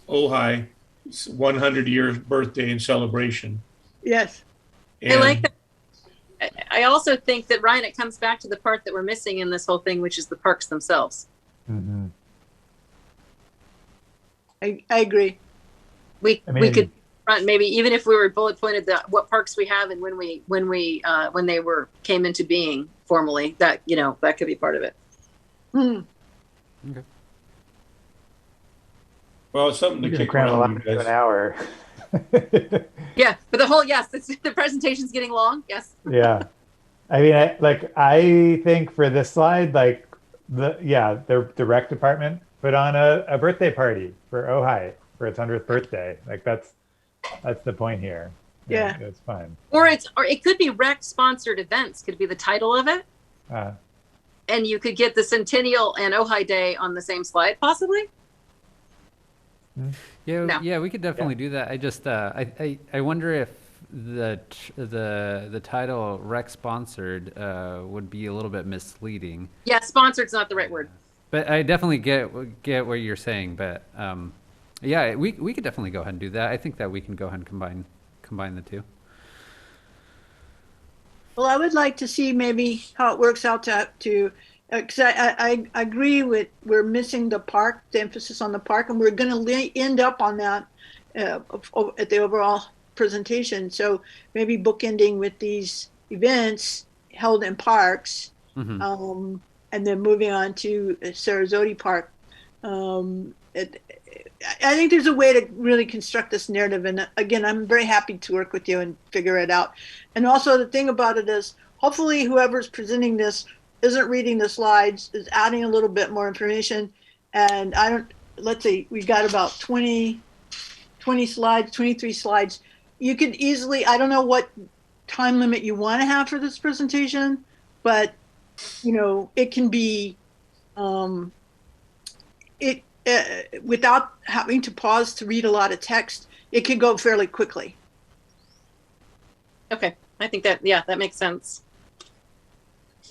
Speaker 4: Ojai's 100-year birthday and celebration.
Speaker 5: Yes.
Speaker 1: I like that. I also think that, Ryan, it comes back to the part that we're missing in this whole thing, which is the parks themselves.
Speaker 3: Mm-hmm.
Speaker 5: I agree.
Speaker 1: We could run, maybe even if we were bullet pointed what parks we have and when they came into being formally, that that could be part of it.
Speaker 2: Okay.
Speaker 4: Well, it's something to kick around.
Speaker 3: To an hour.
Speaker 1: Yeah, but the presentation's getting long. Yes.
Speaker 3: Yeah, I mean, I think for this slide, the rec department put on a birthday party for Ojai for its 100th birthday. Like that's the point here.
Speaker 5: Yeah,
Speaker 3: it's fun.
Speaker 1: Or it could be rec sponsored events. Could be the title of it. And you could get the Centennial and Ojai Day on the same slide, possibly.
Speaker 2: Yeah, we could definitely do that. I just I wonder if the title rec sponsored would be a little bit misleading.
Speaker 1: Yeah, sponsored's not the right word.
Speaker 2: But I definitely get what you're saying. But yeah, we could definitely go ahead and do that. I think that we can go ahead and combine the two.
Speaker 5: Well, I would like to see maybe how it works out to because I agree with we're missing the park, the emphasis on the park, and we're going to end up on that at the overall presentation. So maybe bookending with these events held in parks, and then moving on to Sarasota Park. I think there's a way to really construct this narrative. And again, I'm very happy to work with you and figure it out. And also the thing about it is hopefully whoever's presenting this isn't reading the slides, is adding a little bit more information. And let's see, we got about 20 slides, 23 slides. You could easily, I don't know what time limit you want to have for this presentation, but it can be, without having to pause to read a lot of text, it can go fairly quickly.
Speaker 1: Okay. I think that makes sense.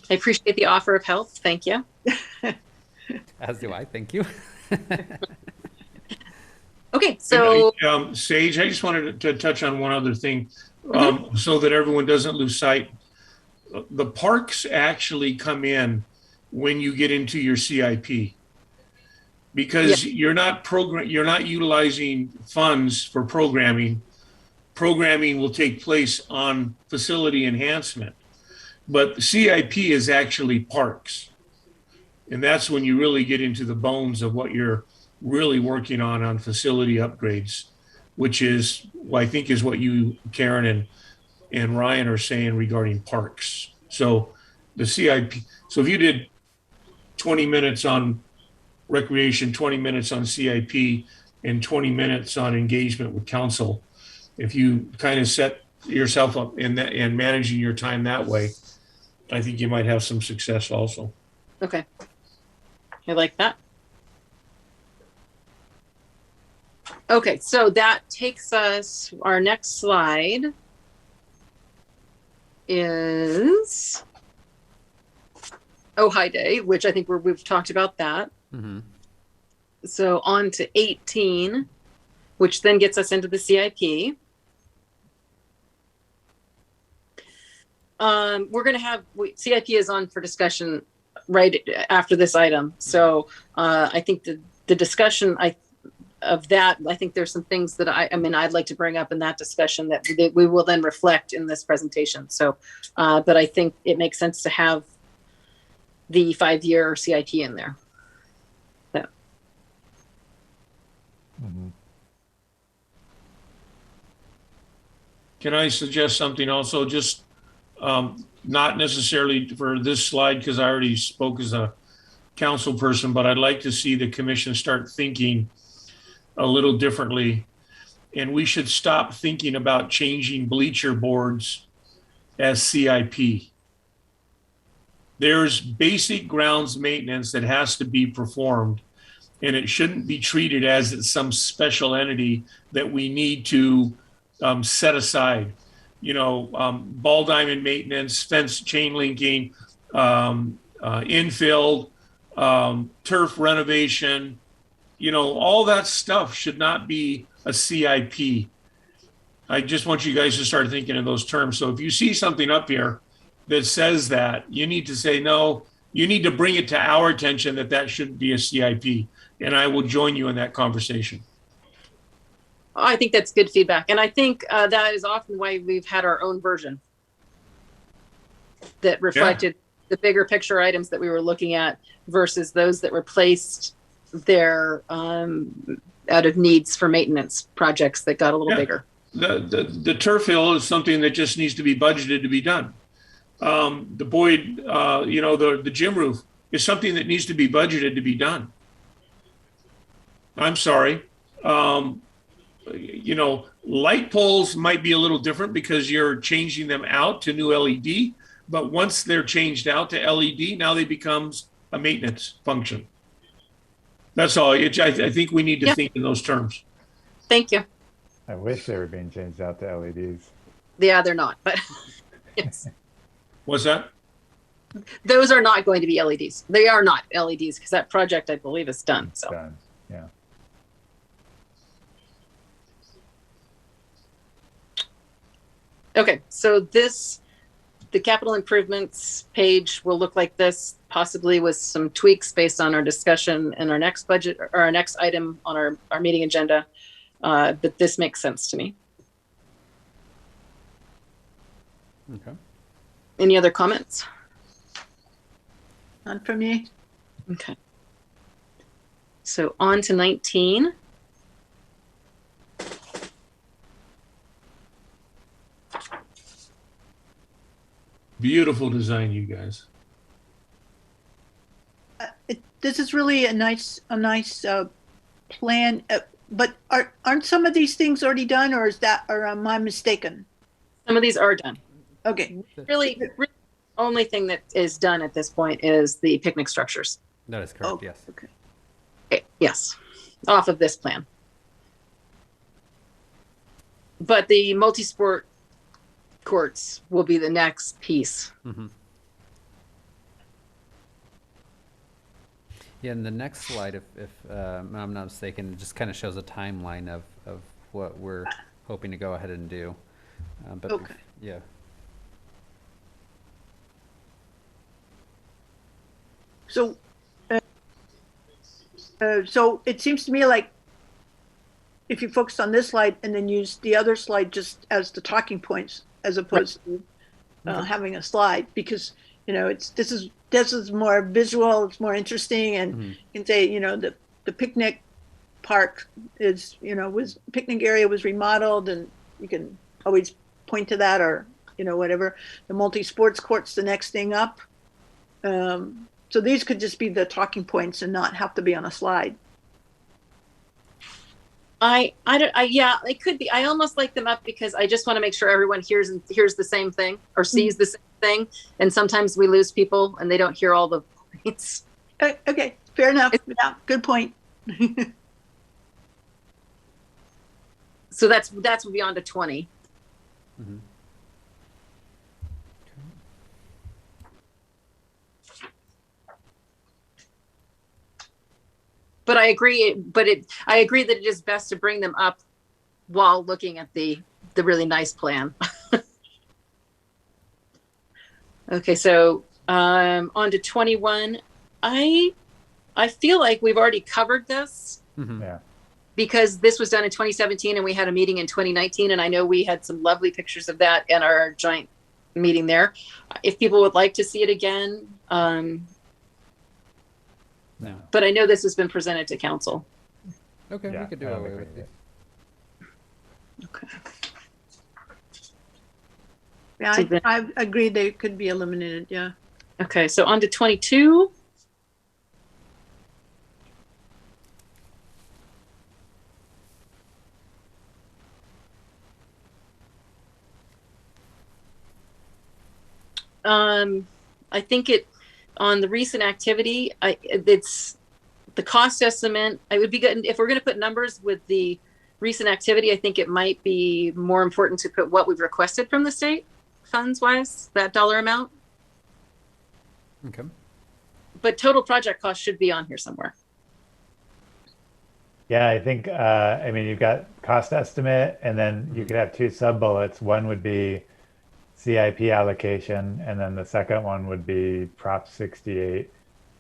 Speaker 1: I appreciate the offer of help. Thank you.
Speaker 2: As do I. Thank you.
Speaker 1: Okay. So,
Speaker 4: Sage, I just wanted to touch on one other thing so that everyone doesn't lose sight. The parks actually come in when you get into your CIP. Because you're not utilizing funds for programming. Programming will take place on facility enhancement, but the CIP is actually parks, and that's when you really get into the bones of what you're really working on facility upgrades, which is I think is what you, Karen and Ryan, are saying regarding parks. So the CIP. So if you did 20 minutes on recreation, 20 minutes on CIP, and 20 minutes on engagement with council. If you kind of set yourself up in that and managing your time that way, I think you might have some success also.
Speaker 1: Okay. I like that. Okay, so that takes us, our next slide is Ojai Day, which I think we've talked about that. So on to 18, which then gets us into the CIP. We're going to have CIP is on for discussion right after this item. So I think the discussion of that, I think there's some things that I'd like to bring up in that discussion that we will then reflect in this presentation. So, but I think it makes sense to have the 5-year CIP in there. So.
Speaker 3: Mm-hmm.
Speaker 4: Can I suggest something also? Just not necessarily for this slide, because I already spoke as a council person, but I'd like to see the commission start thinking a little differently. And we should stop thinking about changing bleacher boards as CIP. There's basic grounds maintenance that has to be performed, and it shouldn't be treated as it's some special entity that we need to set aside. You know, ball diamond maintenance, fence chain linking, infill, turf renovation, you know, all that stuff should not be a CIP. I just want you guys to start thinking in those terms. So if you see something up here that says that, you need to say, no, you need to bring it to our attention that shouldn't be a CIP. And I will join you in that conversation.
Speaker 1: I think that's good feedback. And I think that is often why we've had our own version that reflected the bigger picture items that we were looking at versus those that replaced their out of needs for maintenance projects that got a little bigger.
Speaker 4: The turf hill is something that just needs to be budgeted to be done. The Boyd, the gym roof is something that needs to be budgeted to be done. I'm sorry. Light poles might be a little different because you're changing them out to new LED, but once they're changed out to LED, now they becomes a maintenance function. That's all. I think we need to think in those terms.
Speaker 1: Thank you.
Speaker 3: I wish they were being changed out to LEDs.
Speaker 1: Yeah, they're not, but yes.
Speaker 4: What's that?
Speaker 1: Those are not going to be LEDs. They are not LEDs because that project, I believe, is done. So.
Speaker 3: Done. Yeah.
Speaker 1: Okay, so the capital improvements page will look like this, possibly with some tweaks based on our discussion in our next budget or our next item on our meeting agenda. But this makes sense to me.
Speaker 2: Okay.
Speaker 1: Any other comments?
Speaker 5: None from me.
Speaker 1: Okay. So on to 19.
Speaker 4: Beautiful design, you guys.
Speaker 5: This is really a nice plan. But aren't some of these things already done, or am I mistaken?
Speaker 1: Some of these are done.
Speaker 5: Okay.
Speaker 1: Really, only thing that is done at this point is the picnic structures.
Speaker 2: That is correct. Yes.
Speaker 5: Okay.
Speaker 1: Yes, off of this plan. But the multisport courts will be the next piece.
Speaker 2: Mm-hmm. Yeah, and the next slide, if I'm not mistaken, it just kind of shows a timeline of what we're hoping to go ahead and do. But
Speaker 5: okay.
Speaker 2: Yeah.
Speaker 5: So, so it seems to me like if you focus on this slide and then use the other slide just as the talking points, as opposed to having a slide, because this is more visual, it's more interesting, and you can say the picnic park is picnic area was remodeled, and you can always point to that, or whatever. The multi-sports courts, the next thing up. So these could just be the talking points and not have to be on a slide.
Speaker 1: Yeah, it could be. I almost like them up because I just want to make sure everyone hears the same thing or sees the same thing. And sometimes we lose people and they don't hear all the points.
Speaker 5: Okay, fair enough. Yeah, good point.
Speaker 1: So that's beyond a 20.
Speaker 2: Mm-hmm.
Speaker 1: But I agree. I agree that it is best to bring them up while looking at the really nice plan. Okay, so on to 21. I feel like we've already covered this
Speaker 3: Yeah.
Speaker 1: because this was done in 2017 and we had a meeting in 2019, and I know we had some lovely pictures of that in our joint meeting there. If people would like to see it again,
Speaker 2: No.
Speaker 1: but I know this has been presented to council.
Speaker 2: Okay,
Speaker 3: Yeah,
Speaker 2: we could do
Speaker 3: I don't
Speaker 2: away
Speaker 3: think
Speaker 2: with
Speaker 3: we
Speaker 2: it.
Speaker 1: Okay.
Speaker 5: Yeah,
Speaker 1: So then-
Speaker 5: I agree they could be eliminated, yeah.
Speaker 1: Okay, so on to 22. I think on the recent activity, it's the cost estimate. It would be good if we're going to put numbers with the recent activity. I think it might be more important to put what we've requested from the state funds wise, that dollar amount.
Speaker 2: Okay.
Speaker 1: But total project cost should be on here somewhere.
Speaker 3: Yeah, I think, I mean, you've got cost estimate, and then you could have two sub bullets. One would be CIP allocation, and then the second one would be Prop 68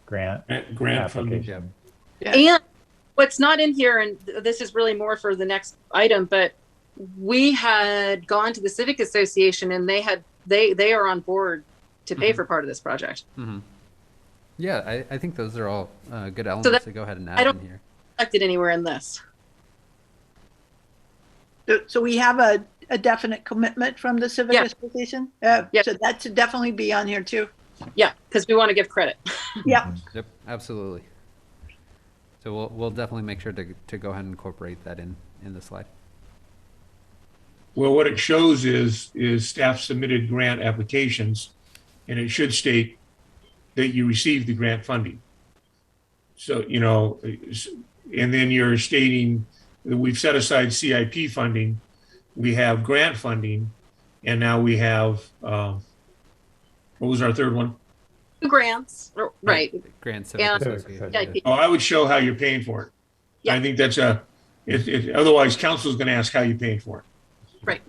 Speaker 3: grant
Speaker 4: Grant funding.
Speaker 3: application.
Speaker 5: Yeah.
Speaker 1: And what's not in here, and this is really more for the next item, but we had gone to the Civic Association and they are on board to pay for part of this project.
Speaker 2: Mm-hmm. Yeah, I think those are all good elements to go ahead and add in here.
Speaker 1: Reflected anywhere in this.
Speaker 5: So we have a definite commitment from the Civic
Speaker 1: Yeah.
Speaker 5: Association?
Speaker 1: Yep.
Speaker 5: So that should definitely be on here too.
Speaker 1: Yeah, because we want to give credit.
Speaker 5: Yeah.
Speaker 2: Yep, absolutely. So we'll definitely make sure to go ahead and incorporate that in the slide.
Speaker 4: Well, what it shows is staff submitted grant applications, and it should state that you received the grant funding. So, you know, and then you're stating that we've set aside CIP funding, we have grant funding, and now we have, what was our third one?
Speaker 1: Two grants, right?
Speaker 2: Grant Civic
Speaker 1: Yeah.
Speaker 2: Association.
Speaker 1: CIP.
Speaker 4: Oh, I would show how you're paying for it.
Speaker 1: Yeah.
Speaker 4: I think that's otherwise council's going to ask how you're paying for it.
Speaker 1: Right.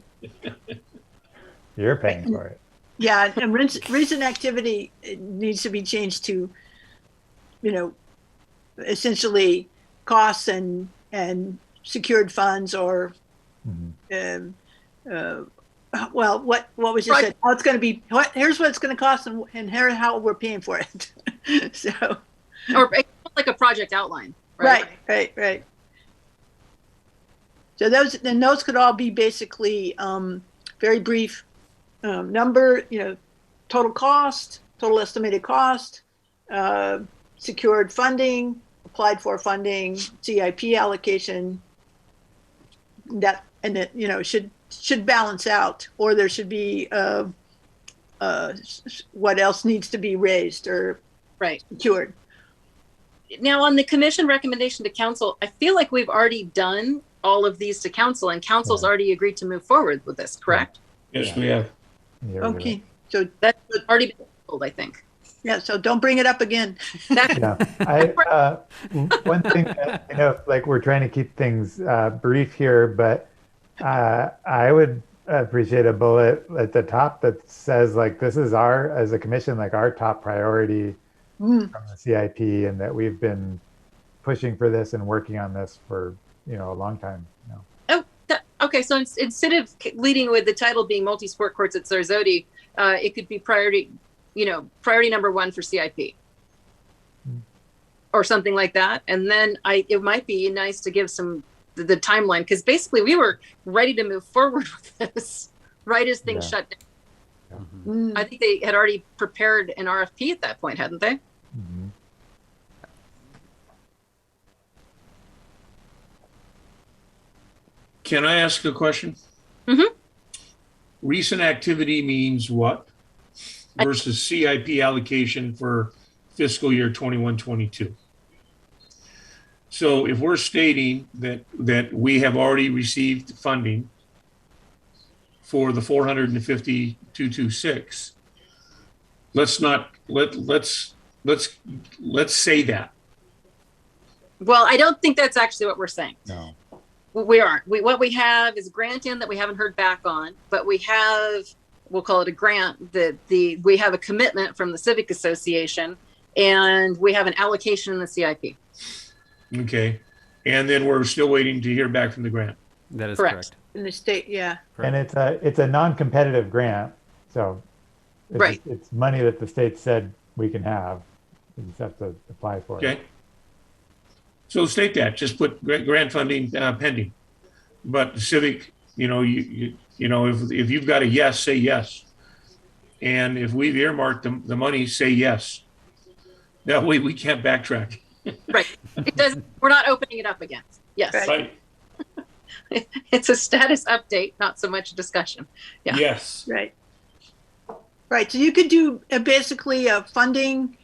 Speaker 3: You're paying for it.
Speaker 5: Yeah, and recent activity needs to be changed to, you know, essentially costs and secured funds or,
Speaker 3: Mhm.
Speaker 5: well, what was just said? How it's going to be? Here's what it's going to cost, and here's how we're paying for it. So,
Speaker 1: Or like a project outline.
Speaker 5: right. So those could all be basically very brief number, you know, total cost, total estimated cost, secured funding, applied for funding, CIP allocation. That, and it, you know, should balance out, or there should be what else needs to be raised or
Speaker 1: Right.
Speaker 5: secured.
Speaker 1: Now, on the commission recommendation to council, I feel like we've already done all of these to council, and council's
Speaker 3: Yeah.
Speaker 1: already agreed to move forward with this, correct?
Speaker 4: Yes, we have.
Speaker 3: You're right.
Speaker 5: Okay, so
Speaker 1: That's already been told, I think.
Speaker 5: yeah, so don't bring it up again.
Speaker 3: Yeah, one thing that, you know, like we're trying to keep things brief here, but I would appreciate a bullet at the top that says like this is as a commission, like our top priority from the CIP, and that we've been pushing for this and working on this for, you know, a long time now.
Speaker 1: Oh, okay. So instead of leading with the title being Multisport Courts at Sarzodi, it could be priority number 1 for CIP. Or something like that. And then it might be nice to give the timeline, because basically we were ready to move forward with this right as things shut down.
Speaker 2: Mhm.
Speaker 1: I think they had already prepared an RFP at that point, hadn't they?
Speaker 3: Mhm.
Speaker 4: Can I ask a question?
Speaker 1: Mhm.
Speaker 4: Recent activity means what versus CIP allocation for fiscal year 21-22? So if we're stating that we have already received funding for the 450,226, let's say that.
Speaker 1: Well, I don't think that's actually what we're saying.
Speaker 3: No.
Speaker 1: We aren't. What we have is a grant in that we haven't heard back on, but we have, we'll call it a grant, that we have a commitment from the Civic Association, and we have an allocation in the CIP.
Speaker 4: Okay. And then we're still waiting to hear back from the grant.
Speaker 2: That is
Speaker 1: Correct.
Speaker 2: correct.
Speaker 5: In the state, yeah.
Speaker 3: And it's a non-competitive grant, so
Speaker 1: Right.
Speaker 3: it's money that the state said we can have. We just have to apply for it.
Speaker 4: Okay. So state that, just put grant funding pending. But Civic, you know, if you've got a yes, say yes. And if we've earmarked the money, say yes. That way we can't backtrack.
Speaker 1: Right. It does. We're not opening it up again. Yes.
Speaker 5: Right.
Speaker 4: Right?
Speaker 1: It's a status update, not so much a discussion. Yeah.
Speaker 4: Yes.
Speaker 5: Right. Right. So you could do basically a funding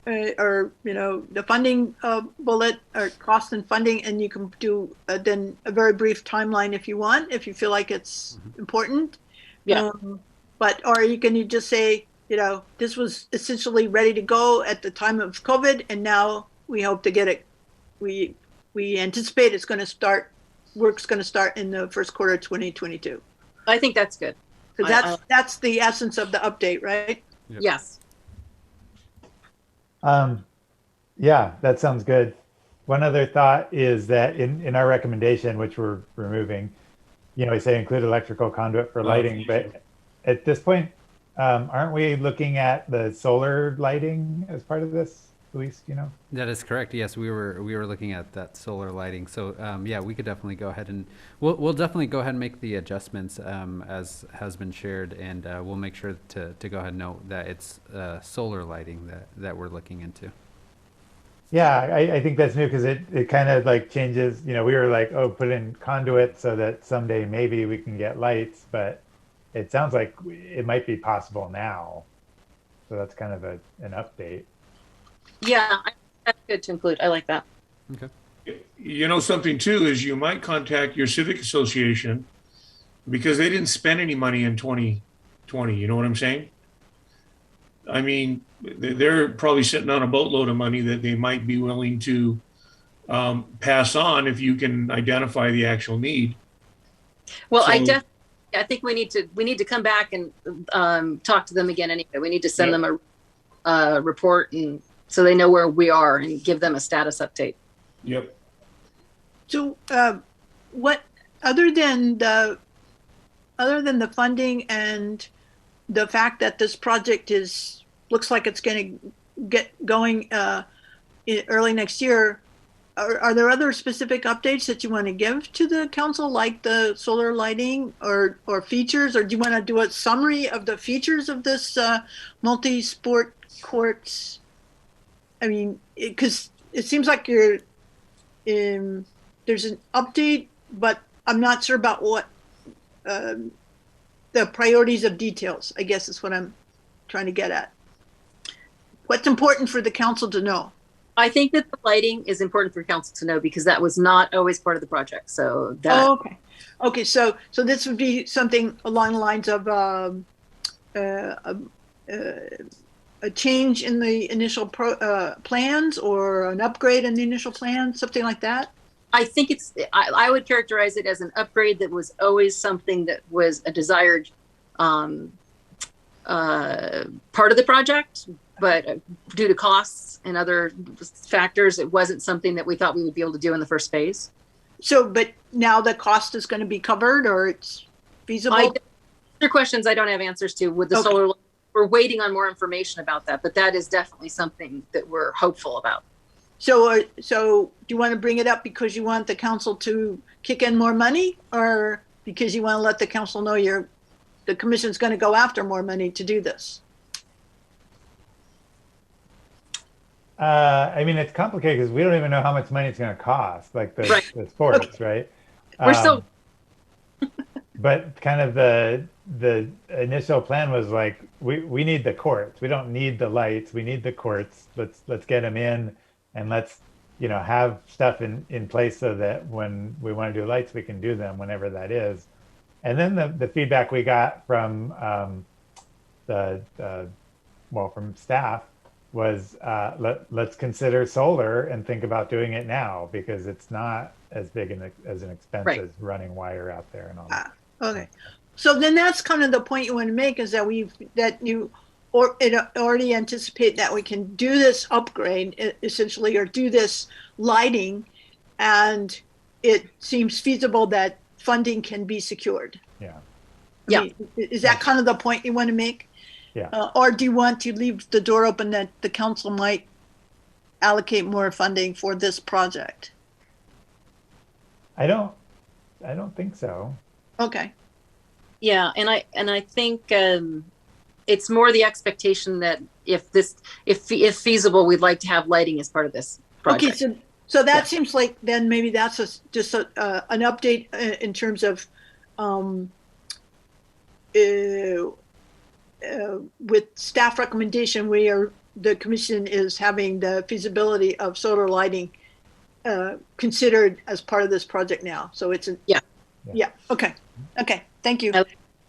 Speaker 5: or, the funding bullet or cost and funding, and you can do then a very brief timeline if you want, if you feel like it's important.
Speaker 1: Yeah.
Speaker 5: Or you can just say, this was essentially ready to go at the time of COVID, and now we hope to get it. We anticipate it's going to start. Work's going to start in the first quarter of 2022.
Speaker 1: I think that's good.
Speaker 5: Because that's the essence of the update, right?
Speaker 2: Yep.
Speaker 1: Yes.
Speaker 3: Yeah, that sounds good. One other thought is that in our recommendation, which we're removing, we say include electrical conduit for lighting, but at this point, aren't we looking at the solar lighting as part of this, Luis,
Speaker 2: That is correct. Yes, we were looking at that solar lighting. So yeah, we could definitely go ahead and we'll definitely go ahead and make the adjustments as has been shared, and we'll make sure to go ahead and note that it's solar lighting that we're looking into.
Speaker 3: Yeah, I think that's new because it kind of like changes, we were like, oh, put in conduit so that someday maybe we can get lights, but it sounds like it might be possible now. So that's kind of an update.
Speaker 1: Yeah. That's good to include. I like that.
Speaker 2: Okay.
Speaker 4: Something too is you might contact your civic association because they didn't spend any money in 2020. You know what I'm saying? I mean, they're probably sitting on a boatload of money that they might be willing to pass on if you can identify the actual need.
Speaker 1: Well,
Speaker 4: So-
Speaker 1: I think we need to come back and talk to them again anyway. We need to send them a report, and so they know where we are, and give them a status update.
Speaker 4: Yep.
Speaker 5: So, what other than the funding and the fact that this project looks like it's going to get going early next year, are there other specific updates that you want to give to the council, like the solar lighting or features, or do you want to do a summary of the features of this multi-sport courts? I mean, because it seems like there's an update, but I'm not sure about what the priorities of details, I guess is what I'm trying to get at. What's important for the council to know?
Speaker 1: I think that the lighting is important for council to know because that was not always part of the project. So that.
Speaker 5: Oh, okay. Okay, so this would be something along the lines of a change in the initial plans, or an upgrade in the initial plans, something like that?
Speaker 1: I think I would characterize it as an upgrade that was always something that was a desired part of the project, but due to costs and other factors, it wasn't something that we thought we would be able to do in the first phase.
Speaker 5: So, but now the cost is going to be covered, or it's feasible?
Speaker 1: There are questions I don't have answers to with the
Speaker 5: Okay.
Speaker 1: solar. We're waiting on more information about that, but that is definitely something that we're hopeful about.
Speaker 5: So do you want to bring it up because you want the council to kick in more money, or because you want to let the council know the commission's going to go after more money to do this?
Speaker 3: I mean, it's complicated because we don't even know how much money it's going to cost, like the sports, right?
Speaker 1: We're still.
Speaker 3: But kind of the initial plan was like, we need the courts. We don't need the lights. We need the courts. Let's get them in, and let's have stuff in place so that when we want to do lights, we can do them whenever that is. And then the feedback we got from from staff was let's consider solar and think about doing it now, because it's not as big as an expense
Speaker 1: Right.
Speaker 3: as running wire out there and all that.
Speaker 5: Okay. So then that's kind of the point you want to make, is that it already anticipate that we can do this upgrade essentially, or do this lighting, and it seems feasible that funding can be secured.
Speaker 3: Yeah.
Speaker 5: I mean, is that kind of the point you want to make?
Speaker 3: Yeah.
Speaker 5: Or do you want to leave the door open that the council might allocate more funding for this project?
Speaker 3: I don't think so.
Speaker 5: Okay.
Speaker 1: Yeah, and I think it's more the expectation that if feasible, we'd like to have lighting as part of this project.
Speaker 5: Okay, so that seems like then maybe that's just an update in terms of with staff recommendation, the commission is having the feasibility of solar lighting considered as part of this project now. So it's okay. Thank you.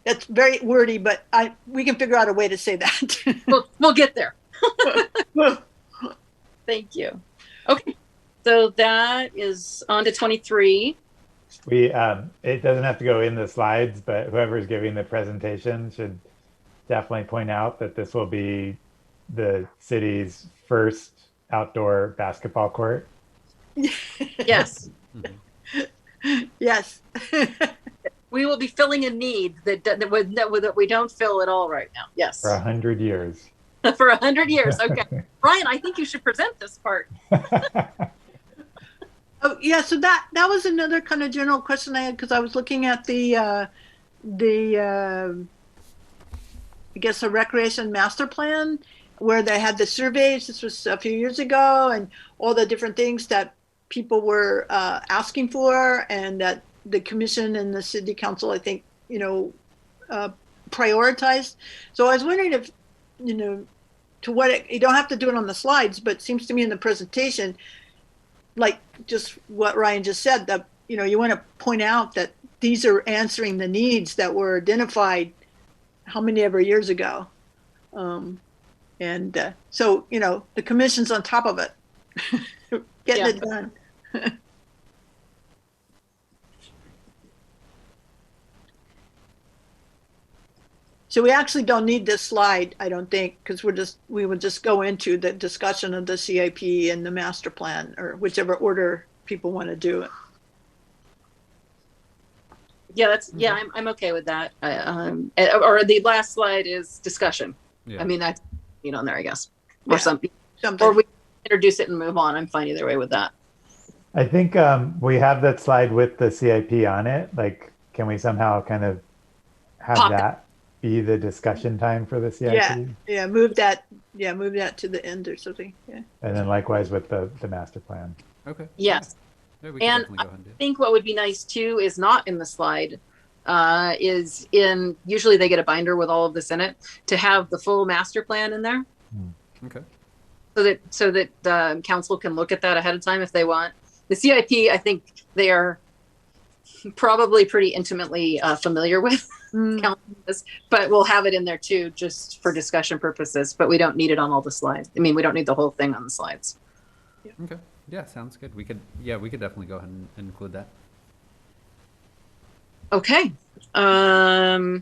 Speaker 5: That's very wordy, but we can figure out a way to say that.
Speaker 1: We'll get there. Thank you. Okay, so that is on to 23.
Speaker 3: It doesn't have to go in the slides, but whoever's giving the presentation should definitely point out that this will be the city's first outdoor basketball court.
Speaker 1: Yes.
Speaker 5: Yes.
Speaker 1: We will be filling a need that we don't fill at all right now. Yes.
Speaker 3: For 100 years.
Speaker 1: For 100 years. Okay. Brian, I think you should present this part.
Speaker 5: Oh yeah, so that was another kind of general question I had, because I was looking at the I guess the recreation master plan, where they had the surveys. This was a few years ago, and all the different things that people were asking for, and that the commission and the city council, I think, prioritized. So I was wondering if, to what you don't have to do it on the slides, but it seems to me in the presentation, like just what Ryan just said, that you want to point out that these are answering the needs that were identified how many ever years ago, and so the commission's on top of it, getting it done. So we actually don't need this slide, I don't think, because we would just go into the discussion of the CIP and the master plan, or whichever order people want to do it.
Speaker 1: Yeah, I'm okay with that. Or the last slide is discussion. Yeah. I mean, that's on there, I guess, or something. Or we introduce it and move on. I'm fine either way with that.
Speaker 3: I think we have that slide with the CIP on it. Like, can we somehow kind of have that be the discussion time for the CIP?
Speaker 5: Yeah, move that to the end or something. Yeah.
Speaker 3: And then likewise with the master plan.
Speaker 2: Okay.
Speaker 1: Yes.
Speaker 2: Yeah,
Speaker 1: and I think what would be nice too is not in the slide, is usually they get a binder with all of this in it, to have the full master plan in there.
Speaker 2: Okay.
Speaker 1: So that the council can look at that ahead of time if they want. The CIP, I think they are probably pretty intimately familiar with, but we'll have it in there too, just for discussion purposes, but we don't need it on all the slides. I mean, we don't need the whole thing on the slides.
Speaker 2: Okay. Yeah, sounds good. We could definitely go ahead and include that.
Speaker 1: Okay. Well,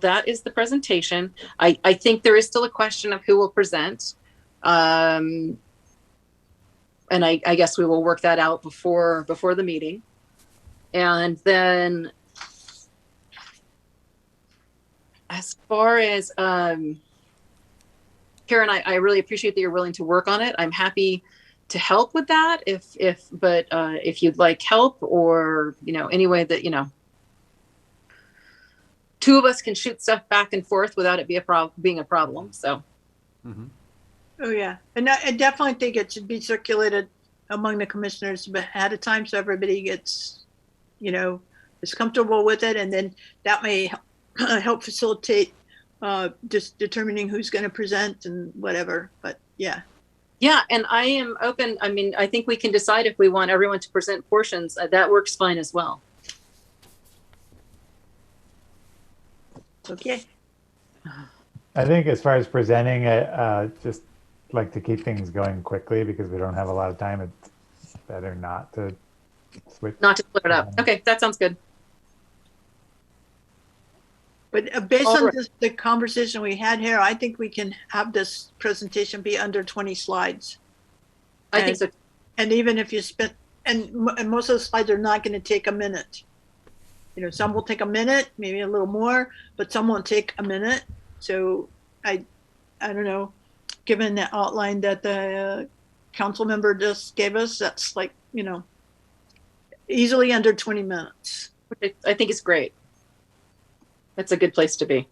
Speaker 1: that is the presentation. I think there is still a question of who will present. And I guess we will work that out before the meeting. And then as far as Karen, I really appreciate that you're willing to work on it. I'm happy to help with that if you'd like help, or any way that two of us can shoot stuff back and forth without it being a problem. So
Speaker 5: Oh yeah, and I definitely think it should be circulated among the commissioners ahead of time, so everybody gets is comfortable with it, and then that may help facilitate just determining who's going to present and whatever. But yeah,
Speaker 1: and I am open. I mean, I think we can decide if we want everyone to present portions. That works fine as well.
Speaker 5: Okay.
Speaker 3: I think as far as presenting it, just like to keep things going quickly because we don't have a lot of time. it's better not to switch.
Speaker 1: Not to split it up. Okay, that sounds good.
Speaker 5: But based
Speaker 1: All
Speaker 5: on
Speaker 1: right.
Speaker 5: the conversation we had here, I think we can have this presentation be under 20 slides.
Speaker 1: I think so.
Speaker 5: And even if you spent, and most of the slides are not going to take a minute. You know, some will take a minute, maybe a little more, but some won't take a minute. So I don't know, given the outline that the council member just gave us, that's like, you know, easily under 20 minutes.
Speaker 1: I think it's great. That's a good place to be.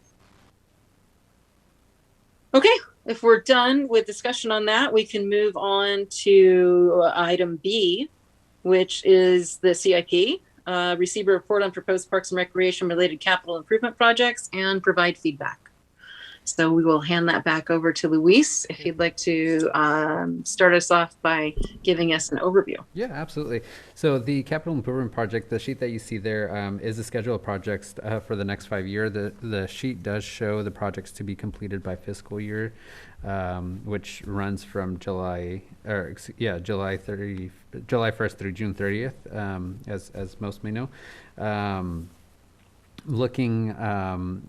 Speaker 1: Okay, if we're done with discussion on that, we can move on to item B, which is the CIP. Receive a report on proposed parks and recreation related capital improvement projects and provide feedback. So we will hand that back over to Luis if you'd like to start us off by giving us an overview.
Speaker 2: Yeah, absolutely. So the capital improvement project, the sheet that you see there is a schedule of projects for the next 5 years. The sheet does show the projects to be completed by fiscal year, which runs from July 1st through June 30th, as most may know. Looking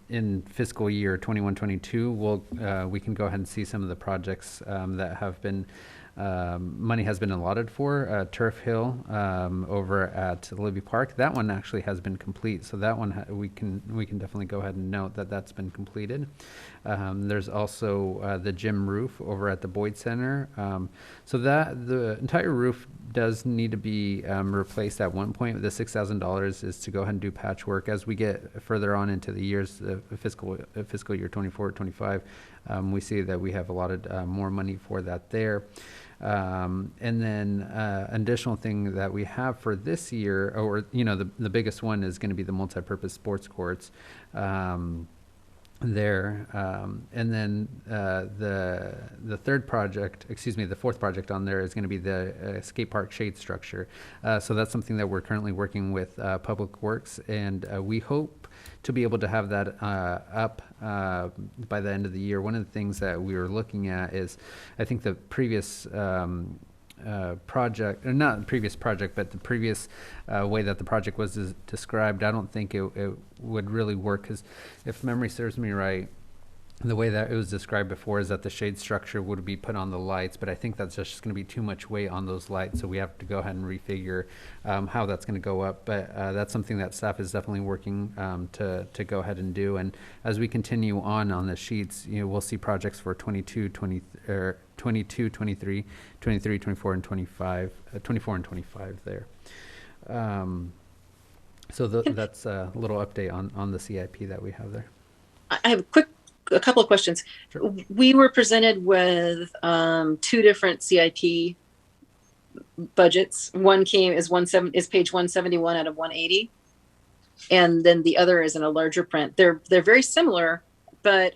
Speaker 2: in fiscal year 21-22, we can go ahead and see some of the projects that have been money has been allotted for. Turf Hill over at Libby Park, that one actually has been complete, so that one we can definitely go ahead and note that that's been completed. There's also the gym roof over at the Boyd Center, so that the entire roof does need to be replaced at one point. The $6,000 is to go ahead and do patchwork. As we get further on into the years, fiscal year 24-25, we see that we have allotted more money for that there. And then an additional thing that we have for this year, or the biggest one is going to be the multi-purpose sports courts. There, and then the fourth project on there is going to be the skate park shade structure. So that's something that we're currently working with Public Works, and we hope to be able to have that up by the end of the year. One of the things that we were looking at is, I think the previous project, or not previous project, but the previous way that the project was described, I don't think it would really work, because if memory serves me right, the way that it was described before is that the shade structure would be put on the lights, but I think that's just going to be too much weight on those lights, so we have to go ahead and refigure how that's going to go up. But that's something that staff is definitely working to go ahead and do. And as we continue on the sheets, we'll see projects for 22, 23, 24, and 25, 24 and 25 there. So that's a little update on the CIP that we have there.
Speaker 1: I have a couple of questions.
Speaker 2: Sure.
Speaker 1: We were presented with two different CIP budgets. One is page 171 out of 180, and then the other is in a larger print. They're very similar, but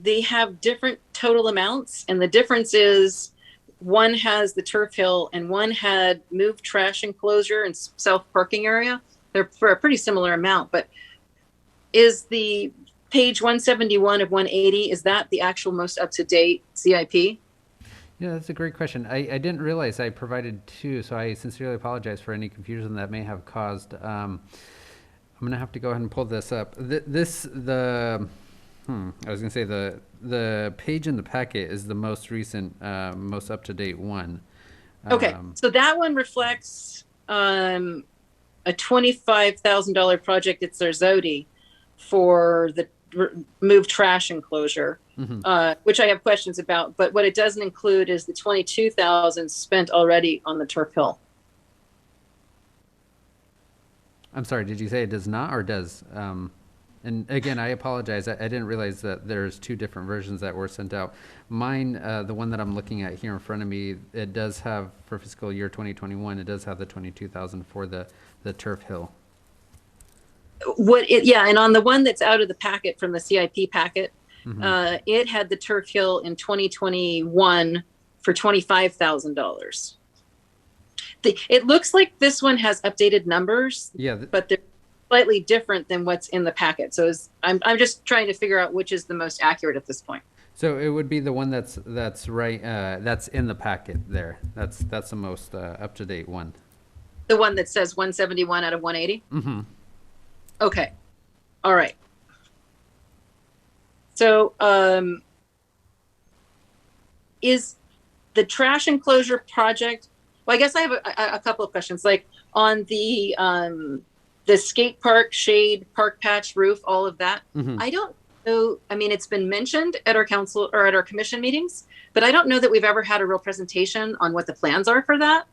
Speaker 1: they have different total amounts, and the difference is one has the turf hill and one had moved trash enclosure and self parking area. They're for a pretty similar amount, but is the page 171 of 180, is that the actual most up-to-date CIP?
Speaker 2: Yeah, that's a great question. I didn't realize I provided two, so I sincerely apologize for any confusion that may have caused. I'm going to have to go ahead and pull this up. I was going to say the page in the packet is the most recent, most up-to-date one.
Speaker 1: Okay, so that one reflects a $25,000 project at Zarzodi for the move trash enclosure, which I have questions about. But what it doesn't include is the $22,000 spent already on the turf hill.
Speaker 2: I'm sorry, did you say it does not or does? And again, I apologize. I didn't realize that there's two different versions that were sent out. Mine, the one that I'm looking at here in front of me, it does have, for fiscal year 2021, it does have the $22,000 for the turf hill.
Speaker 1: And on the one that's out of the packet from the CIP packet, it had the turf hill in 2021 for $25,000. It looks like this one has updated numbers, but they're slightly different than what's in the packet. So I'm just trying to figure out which is the most accurate at this point.
Speaker 2: So it would be the one that's right, that's in the packet there. That's the most up-to-date one.
Speaker 1: The one that says 171 out of 180?
Speaker 2: Mm-hmm.
Speaker 1: Okay. All right. So, is the trash enclosure project, well, I guess I have a couple of questions. Like on the skate park, shade, park patch, roof, all of that.
Speaker 2: Mm-hmm.
Speaker 1: I don't know. I mean, it's been mentioned at our council or at our commission meetings, but I don't know that we've ever had a real presentation on what the plans are for that.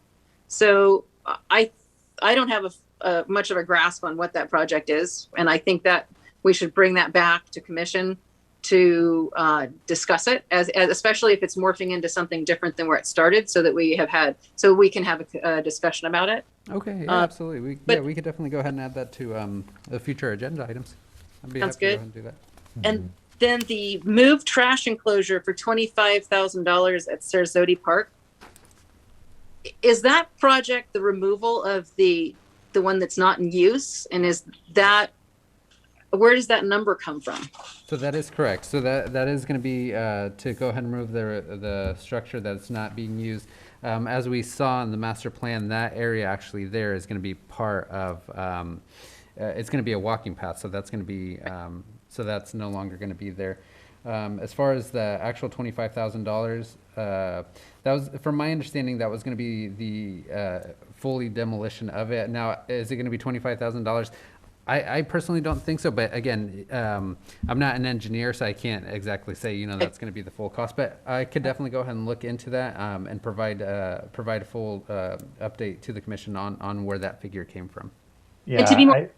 Speaker 1: So I don't have a much of a grasp on what that project is. And I think that we should bring that back to commission to discuss it, as especially if it's morphing into something different than where it started, so that we can have a discussion about it.
Speaker 2: Okay, yeah, absolutely. We could definitely go ahead and add that to the future agenda items. I'd be
Speaker 1: Sounds
Speaker 2: happy to
Speaker 1: good.
Speaker 2: go ahead and do that.
Speaker 1: And then the move trash enclosure for $25,000 at Sarasota Park. Is that project the removal of the one that's not in use? And where does that number come from?
Speaker 2: So that is correct. So that is going to be to go ahead and remove the structure that's not being used. As we saw in the master plan, that area actually there is going to be part of. It's going to be a walking path, so that's going to be. So that's no longer going to be there. As far as the actual $25,000, that was, from my understanding, that was going to be the fully demolition of it. Now, is it going to be $25,000? I personally don't think so, but again, I'm not an engineer, so I can't exactly say, that's going to be the full cost, but I could definitely go ahead and look into that and provide a full update to the commission on where that figure came from.
Speaker 3: Yeah,
Speaker 1: And to be more,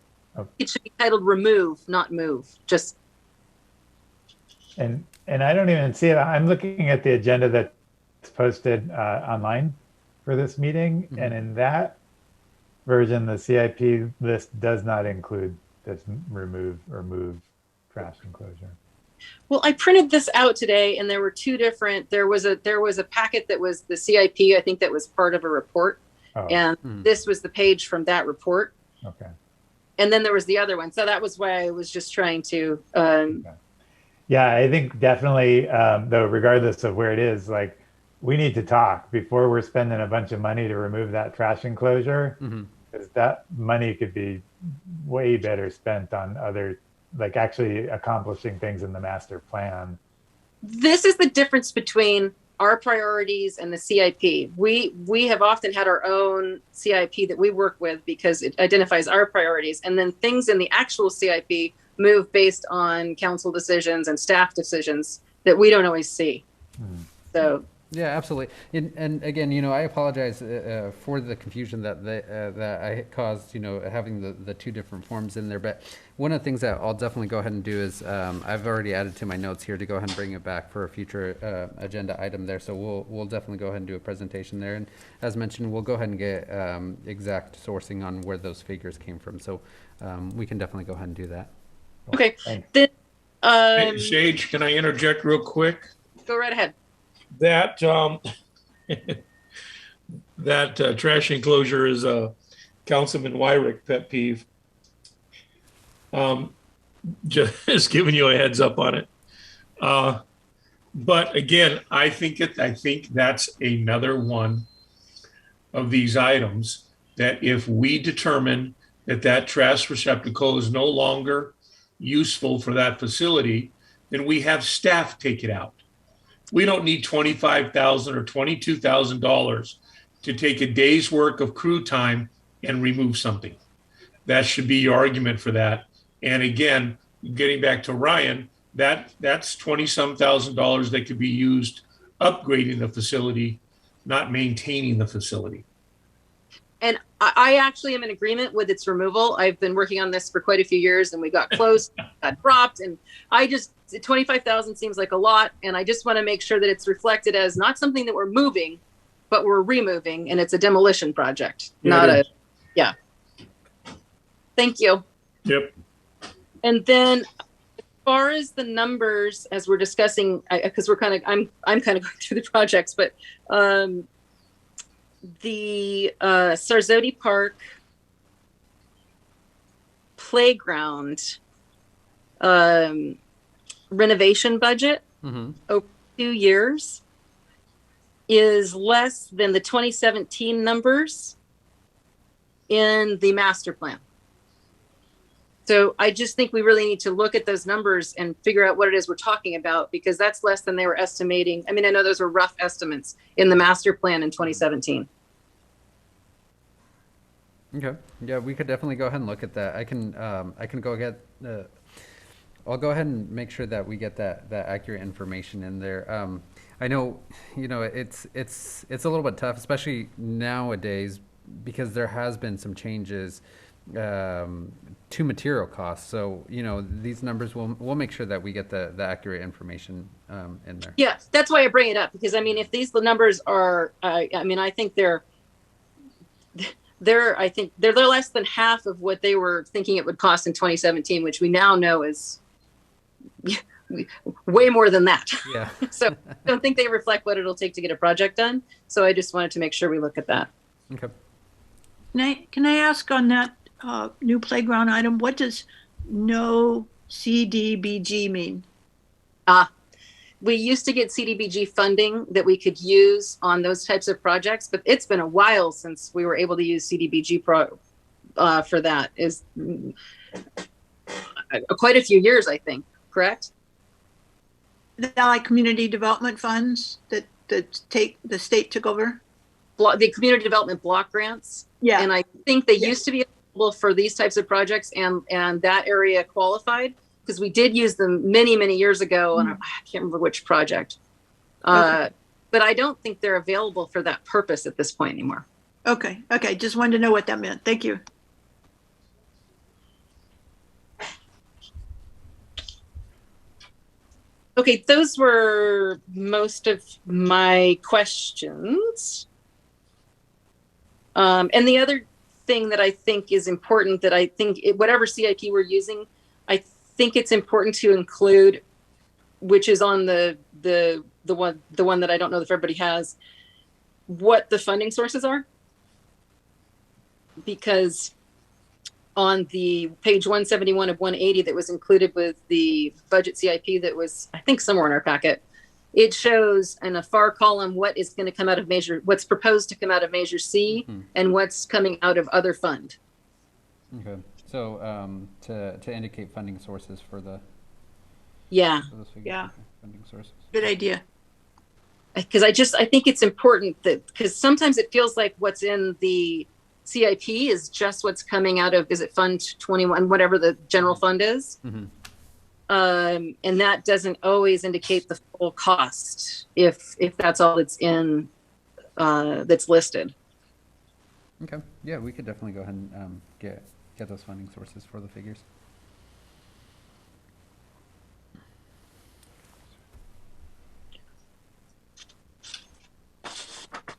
Speaker 1: it should be titled remove, not move. Just.
Speaker 3: and I don't even see it. I'm looking at the agenda that's posted online for this meeting,
Speaker 2: Mm-hmm.
Speaker 3: and in that version, the CIP list does not include this remove or move trash enclosure.
Speaker 1: Well, I printed this out today, and there were two different. There was a packet that was the CIP. I think that was part of a report, and this was the page from that report.
Speaker 3: Okay.
Speaker 1: And then there was the other one. So that was why I was just trying to.
Speaker 3: Okay. Yeah, I think definitely, though, regardless of where it is, like, we need to talk before we're spending a bunch of money to remove that trash enclosure, because that money could be way better spent on other, like actually accomplishing things in the master plan.
Speaker 1: This is the difference between our priorities and the CIP. We have often had our own CIP that we work with because it identifies our priorities, and then things in the actual CIP move based on council decisions and staff decisions that we don't always see. So.
Speaker 2: Yeah, absolutely. And again, I apologize for the confusion that I caused, having the two different forms in there. But one of the things that I'll definitely go ahead and do is I've already added to my notes here to go ahead and bring it back for a future agenda item there. So we'll definitely go ahead and do a presentation there. And as mentioned, we'll go ahead and get exact sourcing on where those figures came from. So we can definitely go ahead and do that.
Speaker 1: Okay.
Speaker 3: Thanks.
Speaker 1: Then,
Speaker 4: Hey, Sage, can I interject real quick?
Speaker 1: go right ahead.
Speaker 4: That that trash enclosure is a Councilman Wyrick pet peeve. Just giving you a heads up on it. But again, I think that's another one of these items that if we determine that trash receptacle is no longer useful for that facility, then we have staff take it out. We don't need $25,000 or $22,000 to take a day's work of crew time and remove something. That should be your argument for that. And again, getting back to Ryan, that's $20-some thousand that could be used upgrading the facility, not maintaining the facility.
Speaker 1: And I actually am in agreement with its removal. I've been working on this for quite a few years, and we got close, got dropped, and 25,000 seems like a lot, and I just want to make sure that it's reflected as not something that we're moving, but we're removing, and it's a demolition project, yeah. Thank you.
Speaker 4: Yep.
Speaker 1: And then, as far as the numbers, as we're discussing, because I'm kind of going through the projects, but the Sarasota Park playground renovation budget, over 2 years is less than the 2017 numbers in the master plan. So I just think we really need to look at those numbers and figure out what it is we're talking about, because that's less than they were estimating. I mean, I know those were rough estimates in the master plan in 2017.
Speaker 2: Okay. Yeah, we could definitely go ahead and look at that. I can go get, I'll go ahead and make sure that we get that accurate information in there. I know, it's a little bit tough, especially nowadays, because there has been some changes to material costs. So, these numbers, we'll make sure that we get the accurate information in there.
Speaker 1: Yeah, that's why I bring it up, because I mean, if these numbers are, I think they're less than half of what they were thinking it would cost in 2017, which we now know is way more than that.
Speaker 2: Yeah.
Speaker 1: So I don't think they reflect what it'll take to get a project done. So I just wanted to make sure we look at that.
Speaker 2: Okay.
Speaker 5: Can I ask on that new playground item, what does no CDBG mean?
Speaker 1: We used to get CDBG funding that we could use on those types of projects, but it's been a while since we were able to use CDBG for that. Is quite a few years, I think. Correct?
Speaker 5: Is that like community development funds that the state took over?
Speaker 1: The community development block grants.
Speaker 5: Yeah.
Speaker 1: And I think they used to be available for these types of projects, and that area qualified, because we did use them many, many years ago, and I can't remember which project.
Speaker 5: Okay.
Speaker 1: But I don't think they're available for that purpose at this point anymore.
Speaker 5: Okay. Just wanted to know what that meant. Thank you.
Speaker 1: Okay, those were most of my questions. And the other thing that I think is important, that I think whatever CIP we're using, I think it's important to include, which is on the one that I don't know if everybody has, what the funding sources are. Because on the page 171 of 180 that was included with the budget CIP that was, I think, somewhere in our packet, it shows in a far column what is going to come out of what's proposed to come out of Measure C, and what's coming out of other fund.
Speaker 2: Okay. So to indicate funding sources for the for those figures.
Speaker 5: Yeah.
Speaker 2: Okay. Funding sources.
Speaker 5: Good idea.
Speaker 1: Because I think it's important that, because sometimes it feels like what's in the CIP is just what's coming out of, is it Fund 21, whatever the general fund is? And that doesn't always indicate the full cost if that's all that's in, that's listed.
Speaker 2: Okay. Yeah, we could definitely go ahead and get those funding sources for the figures.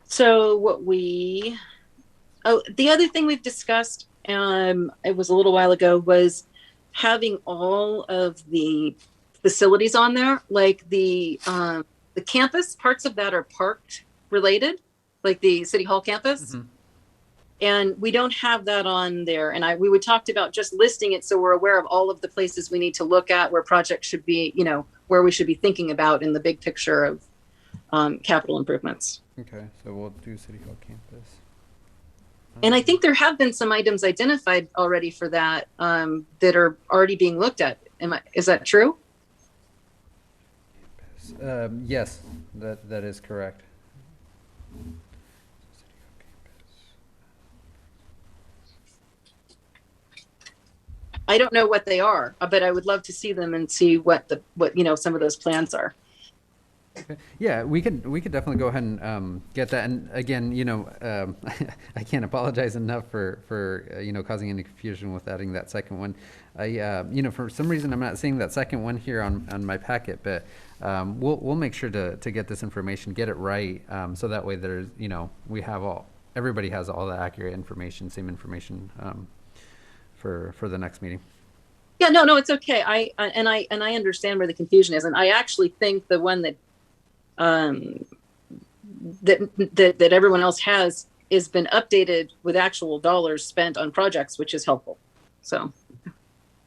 Speaker 1: So the other thing we've discussed, it was a little while ago, was having all of the facilities on there, like the campus. Parts of that are parked related, like the City Hall campus. And we don't have that on there. And we talked about just listing it so we're aware of all of the places we need to look at where projects should be, where we should be thinking about in the big picture of capital improvements.
Speaker 2: Okay, so we'll do City Hall campus.
Speaker 1: And I think there have been some items identified already for that that are already being looked at. Is that true?
Speaker 2: Yes, that is correct.
Speaker 1: I don't know what they are, but I would love to see them and see what some of those plans are.
Speaker 2: Okay. Yeah, we could definitely go ahead and get that. And again, I can't apologize enough for causing any confusion with adding that second one. For some reason I'm not seeing that second one here on my packet, but we'll make sure to get this information, get it right, so that way there's everybody has all the accurate information, same information for the next meeting.
Speaker 1: Yeah, no, it's okay. I understand where the confusion is, and I actually think the one that that everyone else has been updated with actual dollars spent on projects, which is helpful. So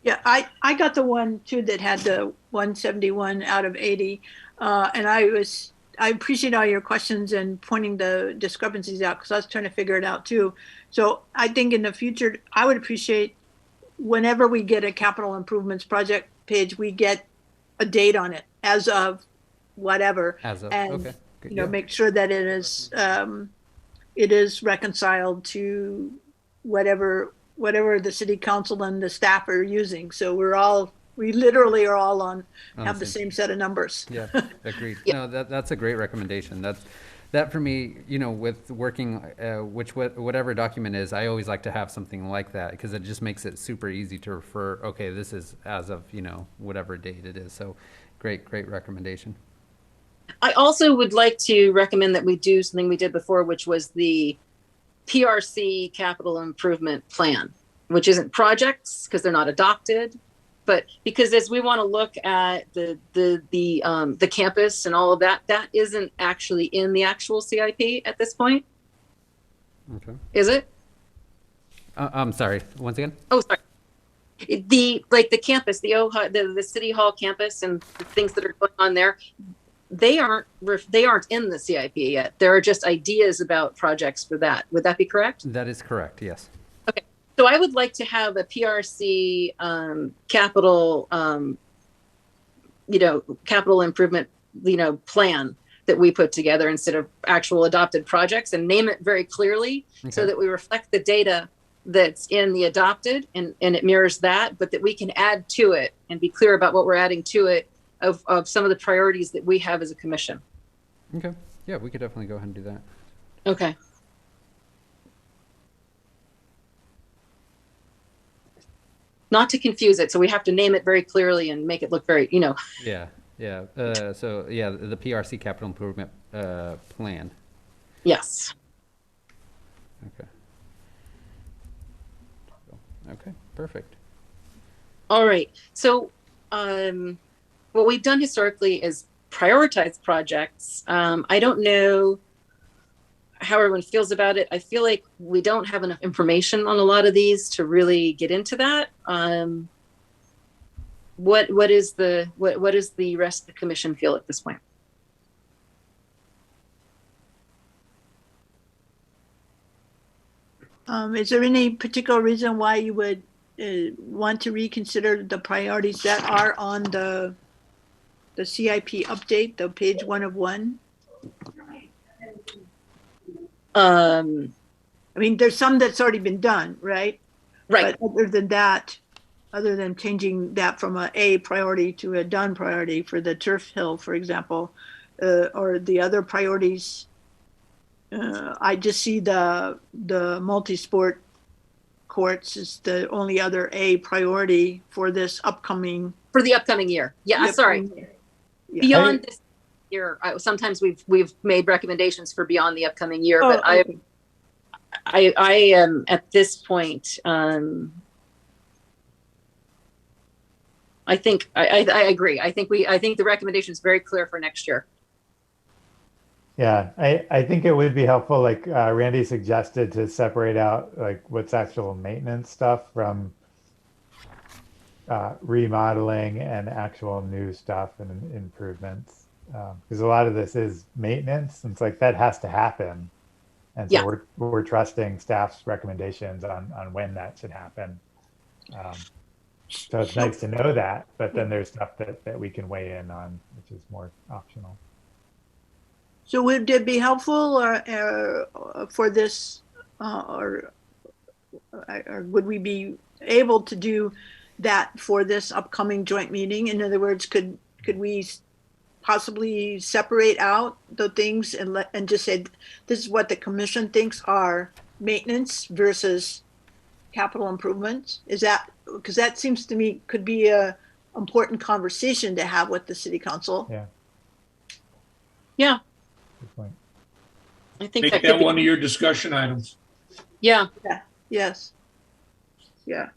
Speaker 5: yeah, I got the one too that had the 171 out of 80. And I appreciate all your questions and pointing the discrepancies out because I was trying to figure it out too. So I think in the future, I would appreciate whenever we get a capital improvements project page, we get a date on it as of whatever.
Speaker 2: As of,
Speaker 5: And,
Speaker 2: okay.
Speaker 5: you know,
Speaker 2: Yeah.
Speaker 5: make sure that it is reconciled to whatever the city council and the staff are using. So we literally are all have the same set of numbers.
Speaker 2: Yeah, agreed.
Speaker 1: Yeah.
Speaker 2: No, that's a great recommendation. That for me, you know, with working, whatever document is, I always like to have something like that because it just makes it super easy to refer. Okay, this is as of, you know, whatever date it is. So, great recommendation.
Speaker 1: I also would like to recommend that we do something we did before, which was the PRC capital improvement plan, which isn't projects because they're not adopted, but because as we want to look at the campus and all of that, that isn't actually in the actual CIP at this point.
Speaker 2: Okay.
Speaker 1: Is it?
Speaker 2: I'm sorry. Once again.
Speaker 1: Oh, sorry. The campus, the Ojai, the city hall campus, and the things that are going on there, they aren't in the CIP yet. There are just ideas about projects for that. Would that be correct?
Speaker 2: That is correct. Yes.
Speaker 1: Okay. So I would like to have a PRC capital, capital improvement, plan that we put together instead of actual adopted projects, and name it very clearly so that we reflect the data that's in the adopted and it mirrors that, but that we can add to it and be clear about what we're adding to it of some of the priorities that we have as a commission.
Speaker 2: Okay. Yeah, we could definitely go ahead and do that.
Speaker 1: Okay. Not to confuse it, so we have to name it very clearly and make it look very,
Speaker 2: Yeah. Yeah. So yeah, the PRC capital improvement plan.
Speaker 1: Yes.
Speaker 2: Okay. Okay. Perfect.
Speaker 1: All right. So, what we've done historically is prioritize projects. I don't know how everyone feels about it. I feel like we don't have enough information on a lot of these to really get into that. What is the rest of the commission feel at this point?
Speaker 5: Is there any particular reason why you would want to reconsider the priorities that are on the CIP update, the page 1 of 1? I mean, there's some that's already been done, right?
Speaker 1: Right.
Speaker 5: But other than that, other than changing that from a priority to a done priority for the turf hill, for example, or the other priorities, I just see the multisport courts is the only other A priority for the upcoming
Speaker 1: year. Yeah, sorry.
Speaker 5: Yeah.
Speaker 1: Beyond this year, sometimes we've made recommendations for beyond the upcoming year, but
Speaker 5: okay.
Speaker 1: I am at this point. I think I agree. I think the recommendation is very clear for next year.
Speaker 3: Yeah, I think it would be helpful, like Randy suggested, to separate out like what's actual maintenance stuff from remodeling and actual new stuff and improvements. Because a lot of this is maintenance, and it's like that has to happen. And so we're trusting staff's recommendations on when that should happen. So it's nice to know that, but then there's stuff that we can weigh in on, which is more optional.
Speaker 5: So would it be helpful for this, or would we be able to do that for this upcoming joint meeting? In other words, could we possibly separate out the things and just say this is what the commission thinks are maintenance versus capital improvements? Is that, because that seems to me could be a important conversation to have with the city council.
Speaker 1: Yeah.
Speaker 3: Good point.
Speaker 1: I think
Speaker 4: Make that one of your discussion items.
Speaker 1: Yeah.
Speaker 5: Yes. Yeah.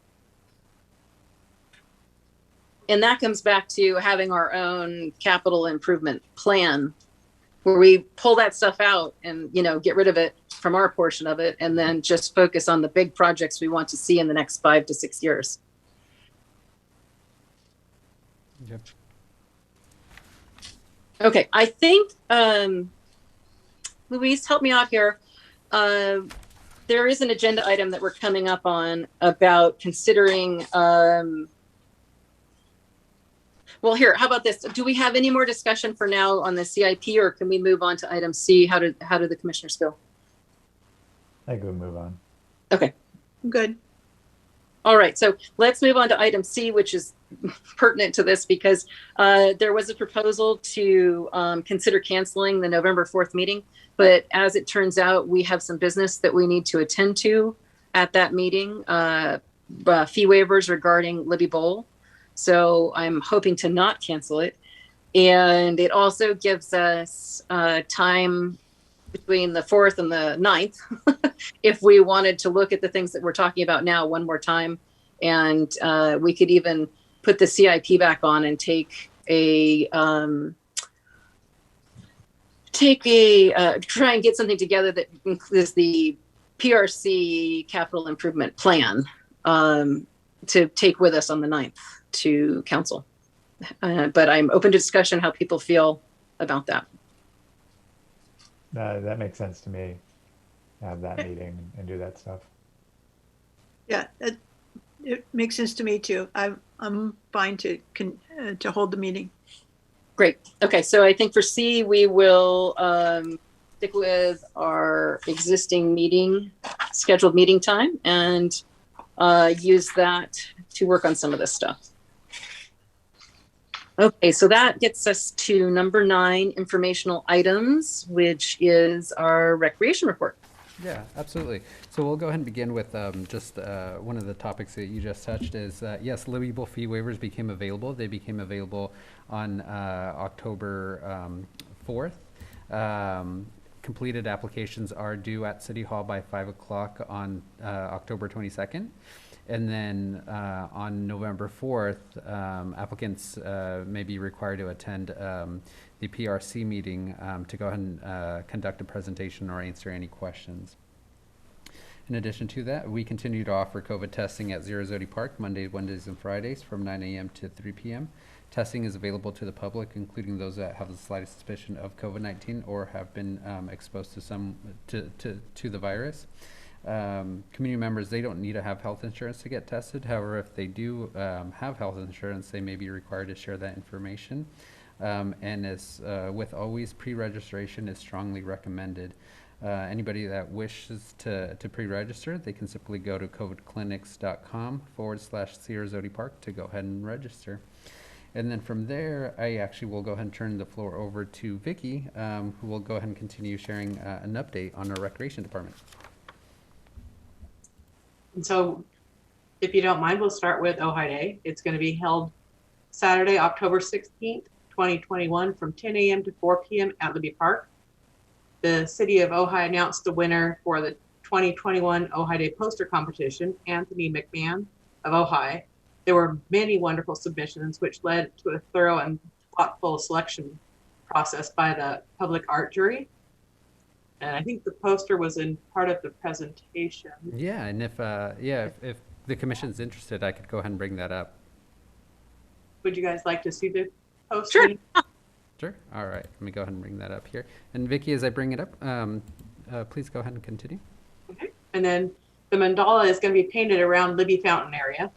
Speaker 1: And that comes back to having our own capital improvement plan where we pull that stuff out and, get rid of it from our portion of it and then just focus on the big projects we want to see in the next 5 to 6 years.
Speaker 2: Yep.
Speaker 1: Okay, I think, Louise, help me out here. There is an agenda item that we're coming up on about considering, well, here, how about this? Do we have any more discussion for now on the CIP, or can we move on to item C? How do the commissioners feel?
Speaker 3: I think we'll move on.
Speaker 1: Okay.
Speaker 5: Good.
Speaker 1: All right, so let's move on to item C, which is pertinent to this because there was a proposal to consider canceling the November 4th meeting. But as it turns out, we have some business that we need to attend to at that meeting, fee waivers regarding Libby Bowl. So I'm hoping to not cancel it. And it also gives us time between the 4th and the 9th if we wanted to look at the things that we're talking about now one more time. And we could even put the CIP back on and try and get something together that includes the PRC capital improvement plan to take with us on the 9th to council. But I'm open to discussion how people feel about that.
Speaker 3: That makes sense to me. Have that meeting and do that stuff.
Speaker 5: Yeah, it makes sense to me too. I'm fine to hold the meeting.
Speaker 1: Great. Okay, so I think for C, we will stick with our existing scheduled meeting time and use that to work on some of this stuff. Okay, so that gets us to number 9, informational items, which is our recreation report.
Speaker 2: Yeah, absolutely. So we'll go ahead and begin with just one of the topics that you just touched is, yes, Libby Bowl fee waivers became available. They became available on October 4th. Completed applications are due at City Hall by 5 o'clock on October 22nd. And then on November 4th, applicants may be required to attend the PRC meeting to go ahead and conduct a presentation or answer any questions. In addition to that, we continue to offer COVID testing at Zero Zodi Park Mondays, Wednesdays, and Fridays from 9 a.m. to 3 p.m. Testing is available to the public, including those that have the slightest suspicion of COVID-19 or have been exposed to the virus. Community members, they don't need to have health insurance to get tested. However, if they do have health insurance, they may be required to share that information. And as with always, pre-registration is strongly recommended. Anybody that wishes to pre-register, they can simply go to covidclinics.com/Zero Zodi Park to go ahead and register. And then from there, I actually will go ahead and turn the floor over to Vicki, who will go ahead and continue sharing an update on our recreation department.
Speaker 6: And so, if you don't mind, we'll start with Ojai Day. It's going to be held Saturday, October 16th, 2021 from 10 a.m. to 4 p.m. at Libby Park. The city of Ojai announced the winner for the 2021 Ojai Day poster competition, Anthony McMahon of Ojai. There were many wonderful submissions, which led to a thorough and thoughtful selection process by the public art jury. And I think the poster was in part of the presentation.
Speaker 2: Yeah, and if the commission's interested, I could go ahead and bring that up.
Speaker 6: Would you guys like to see the poster?
Speaker 1: Sure.
Speaker 2: Sure. All right. Let me go ahead and bring that up here. And Vicki, as I bring it up, please go ahead and continue.
Speaker 6: Okay. And then the mandala is going to be painted around Libby Fountain area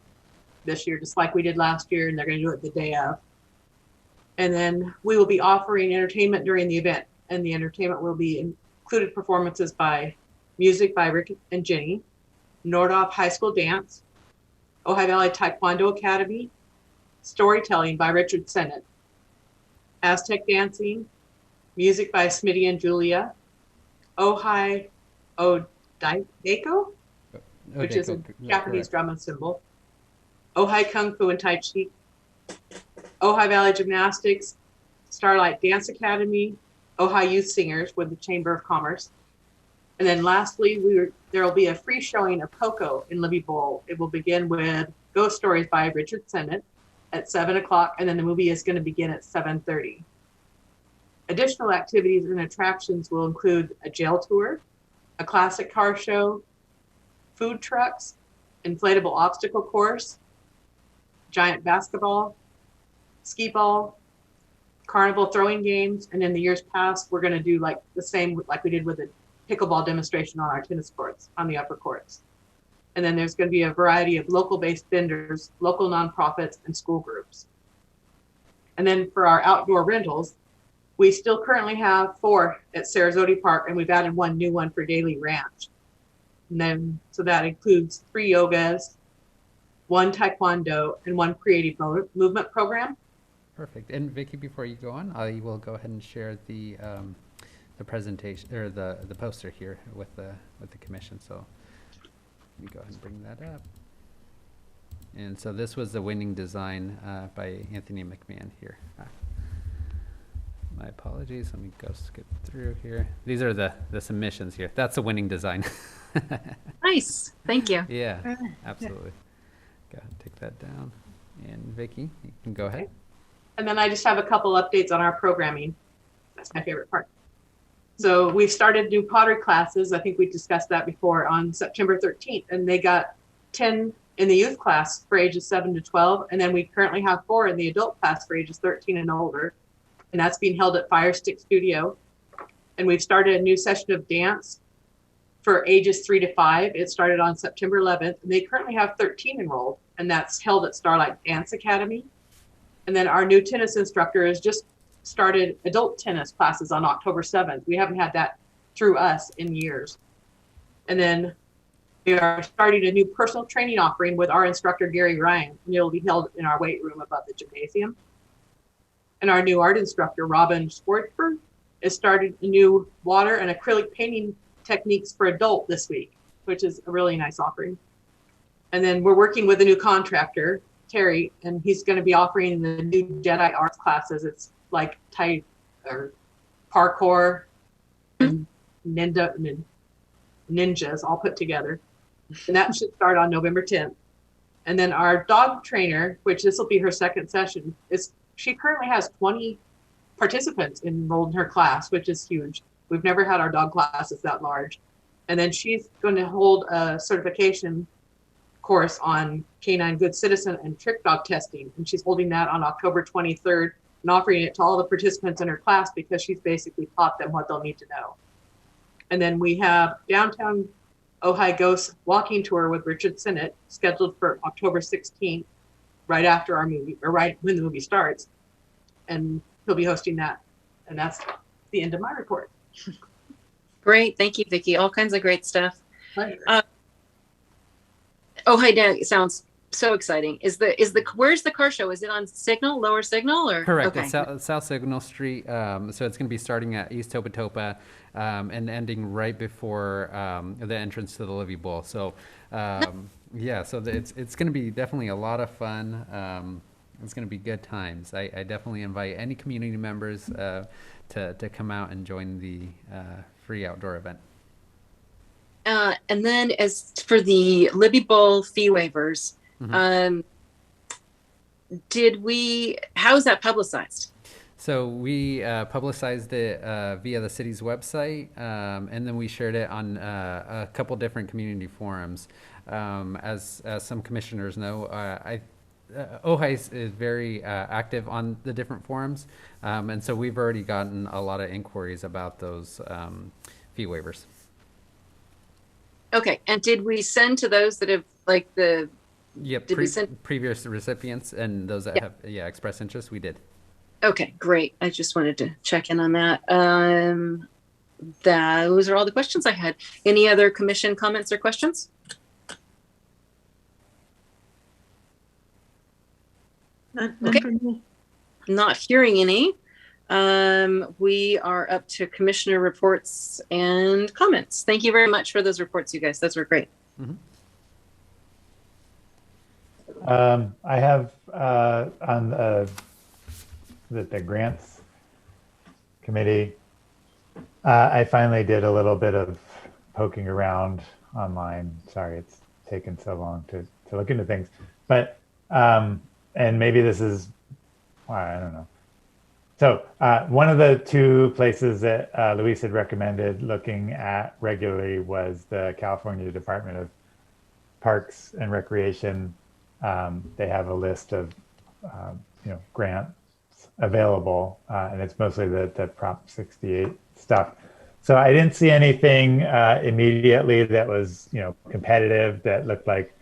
Speaker 6: this year, just like we did last year, and they're going to do it the day of. And then we will be offering entertainment during the event, and the entertainment will be included performances by music by Rick and Jenny, Nordhoff High School Dance, Ojai Valley Taekwondo Academy, storytelling by Richard Sennett, Aztec dancing, music by Smitty and Julia, Ojai Odaiko, which is a Japanese drum cymbal, Ojai Kung Fu and Tai Chi, Ojai Valley Gymnastics, Starlight Dance Academy, Ojai Youth Singers with the Chamber of Commerce. And then lastly, there will be a free showing of Coco in Libby Bowl. It will begin with Ghost Stories by Richard Sennett at 7 o'clock, and then the movie is going to begin at 7:30. Additional activities and attractions will include a jail tour, a classic car show, food trucks, inflatable obstacle course, giant basketball, skee ball, carnival throwing games. And in the years past, we're going to do like the same, like we did with the pickleball demonstration on our tennis courts, on the upper courts. And then there's going to be a variety of local-based vendors, local nonprofits, and school groups. And then for our outdoor rentals, we still currently have 4 at Sarasota Park, and we've added 1 new one for Daily Ranch. And then, so that includes 3 yogas, 1 taekwondo, and 1 creative movement program.
Speaker 2: Perfect. And Vicky, before you go on, I will go ahead and share the presentation or the poster here with the commission. So let me go ahead and bring that up. And so this was the winning design by Anthony McMahon here. My apologies. Let me go skip through here. These are the submissions here. That's a winning design.
Speaker 1: Nice. Thank you.
Speaker 2: Yeah, absolutely. Go ahead and take that down. And Vicky, you can go ahead.
Speaker 6: And then I just have a couple updates on our programming. That's my favorite part. So we've started new pottery classes. I think we discussed that before on September 13th, and they got 10 in the youth class for ages 7 to 12. And then we currently have 4 in the adult class for ages 13 and older. And that's being held at Fire Stick Studio. And we've started a new session of dance for ages 3 to 5. It started on September 11th, and they currently have 13 enrolled, and that's held at Starlight Dance Academy. And then our new tennis instructor has just started adult tennis classes on October 7th. We haven't had that through us in years. And then we are starting a new personal training offering with our instructor, Gary Ryan, and it'll be held in our weight room above the gymnasium. And our new art instructor, Robin Schwartzberg, has started a new water and acrylic painting techniques for adult this week, which is a really nice offering. And then we're working with a new contractor, Terry, and he's going to be offering the new Jedi arts classes. It's like Thai or parkour and ninjas all put together. And that should start on November 10th. And then our dog trainer, which this will be her second session, she currently has 20 participants enrolled in her class, which is huge. We've never had our dog classes that large. And then she's going to hold a certification course on canine good citizen and trick dog testing. And she's holding that on October 23rd and offering it to all the participants in her class because she's basically taught them what they'll need to know. And then we have downtown Ojai Ghost walking tour with Richard Sinnott scheduled for October 16th, right after our movie, or right when the movie starts. And he'll be hosting that. And that's the end of my report.
Speaker 1: Great. Thank you, Vicki. All kinds of great stuff.
Speaker 6: Pleasure.
Speaker 1: Ojai Dam sounds so exciting. Where's the car show? Is it on Signal, Lower Signal, or?
Speaker 2: Correct.
Speaker 1: Okay.
Speaker 2: It's South Signal Street. So it's going to be starting at East Topatopa and ending right before the entrance to the Livy Bowl. So yeah, so it's going to be definitely a lot of fun. It's going to be good times. I definitely invite any community members to come out and join the free outdoor event.
Speaker 1: And then as for the Libby Bowl fee waivers,
Speaker 2: Mm-hmm.
Speaker 1: How is that publicized?
Speaker 2: So we publicized it via the city's website, and then we shared it on a couple different community forums. As some commissioners know, Ojai is very active on the different forums, and so we've already gotten a lot of inquiries about those fee waivers.
Speaker 1: Okay, and did we send to those that have
Speaker 2: Yep,
Speaker 1: Did we send?
Speaker 2: previous recipients and those that have expressed interest, we did.
Speaker 1: Okay, great. I just wanted to check in on that. Those are all the questions I had. Any other commission comments or questions?
Speaker 5: None
Speaker 1: Okay.
Speaker 5: for me.
Speaker 1: Not hearing any. We are up to commissioner reports and comments. Thank you very much for those reports, you guys. Those were great.
Speaker 2: Mm-hmm.
Speaker 3: I have on the grants committee, I finally did a little bit of poking around online. Sorry, it's taken so long to look into things, but and maybe this is, I don't know. So one of the 2 places that Luis had recommended looking at regularly was the California Department of Parks and Recreation. They have a list of grants available, and it's mostly the Prop 68 stuff. So I didn't see anything immediately that was, competitive, that looked like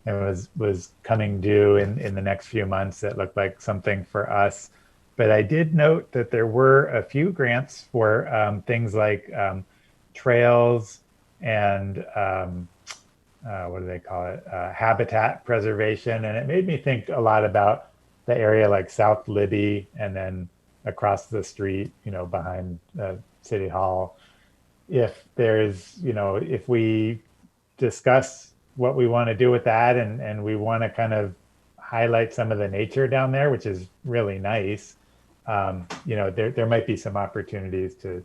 Speaker 3: it was coming due in the next few months, that looked like something for us. But I did note that there were a few grants for things like trails and what do they call it? Habitat preservation. And it made me think a lot about the area like South Libby and then across the street, behind City Hall. If there's, if we discuss what we want to do with that, and we want to kind of highlight some of the nature down there, which is really nice, there might be some opportunities to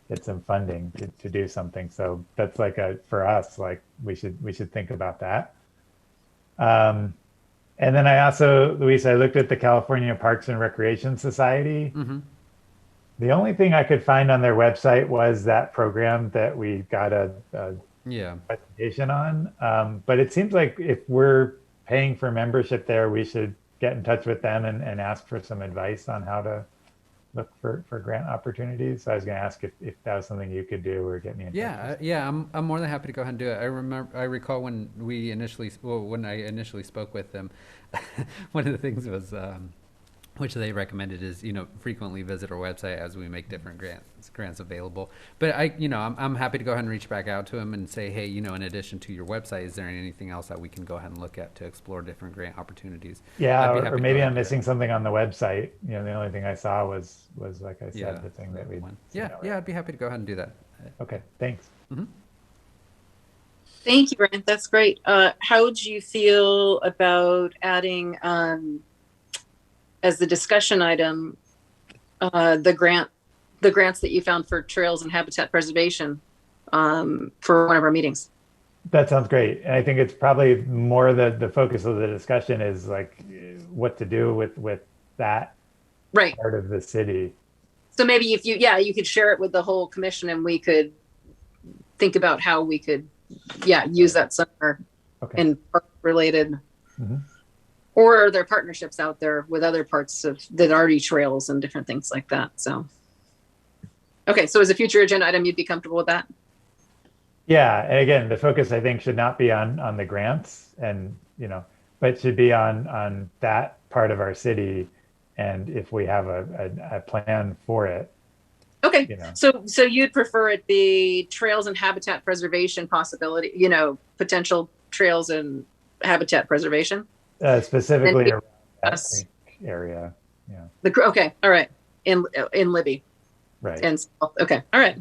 Speaker 3: get some funding to do something. So that's like for us, like we should think about that. And then I also, Luis, I looked at the California Parks and Recreation Society.
Speaker 2: Mm-hmm.
Speaker 3: The only thing I could find on their website was that program that we got a presentation on. But it seems like if we're paying for membership there, we should get in touch with them and ask for some advice on how to look for grant opportunities. So I was going to ask if that was something you could do or get me in touch with.
Speaker 2: Yeah, I'm more than happy to go ahead and do it. I recall when I initially spoke with them, one of the things was, which they recommended is, frequently visit our website as we make different grants available. But I'm happy to go ahead and reach back out to them and say, hey, in addition to your website, is there anything else that we can go ahead and look at to explore different grant opportunities?
Speaker 3: Yeah, or maybe I'm missing something on the website. The only thing I saw was like I said, the thing that we.
Speaker 2: Yeah, I'd be happy to go ahead and do that.
Speaker 3: Okay, thanks.
Speaker 2: Mm-hmm.
Speaker 1: Thank you, Brian. That's great. How would you feel about adding, as the discussion item, the grants that you found for trails and habitat preservation for one of our meetings?
Speaker 3: That sounds great. And I think it's probably more the focus of the discussion is like what to do with that part of the city.
Speaker 1: So maybe if you could share it with the whole commission, and we could think about how we could, use that somewhere in park related. Mm-hmm. Or are there partnerships out there with other parts of that already trails and different things like that? So, okay. So as a future agenda item, you'd be comfortable with that?
Speaker 3: Yeah. And again, the focus, I think, should not be on the grants but should be on that part of our city. And if we have a plan for it.
Speaker 1: Okay. So you'd prefer it be trails and habitat preservation possibility, potential trails and habitat preservation?
Speaker 3: Specifically around that area. Yeah.
Speaker 1: Okay. All right. In Libby.
Speaker 3: Right.
Speaker 1: And okay. All right.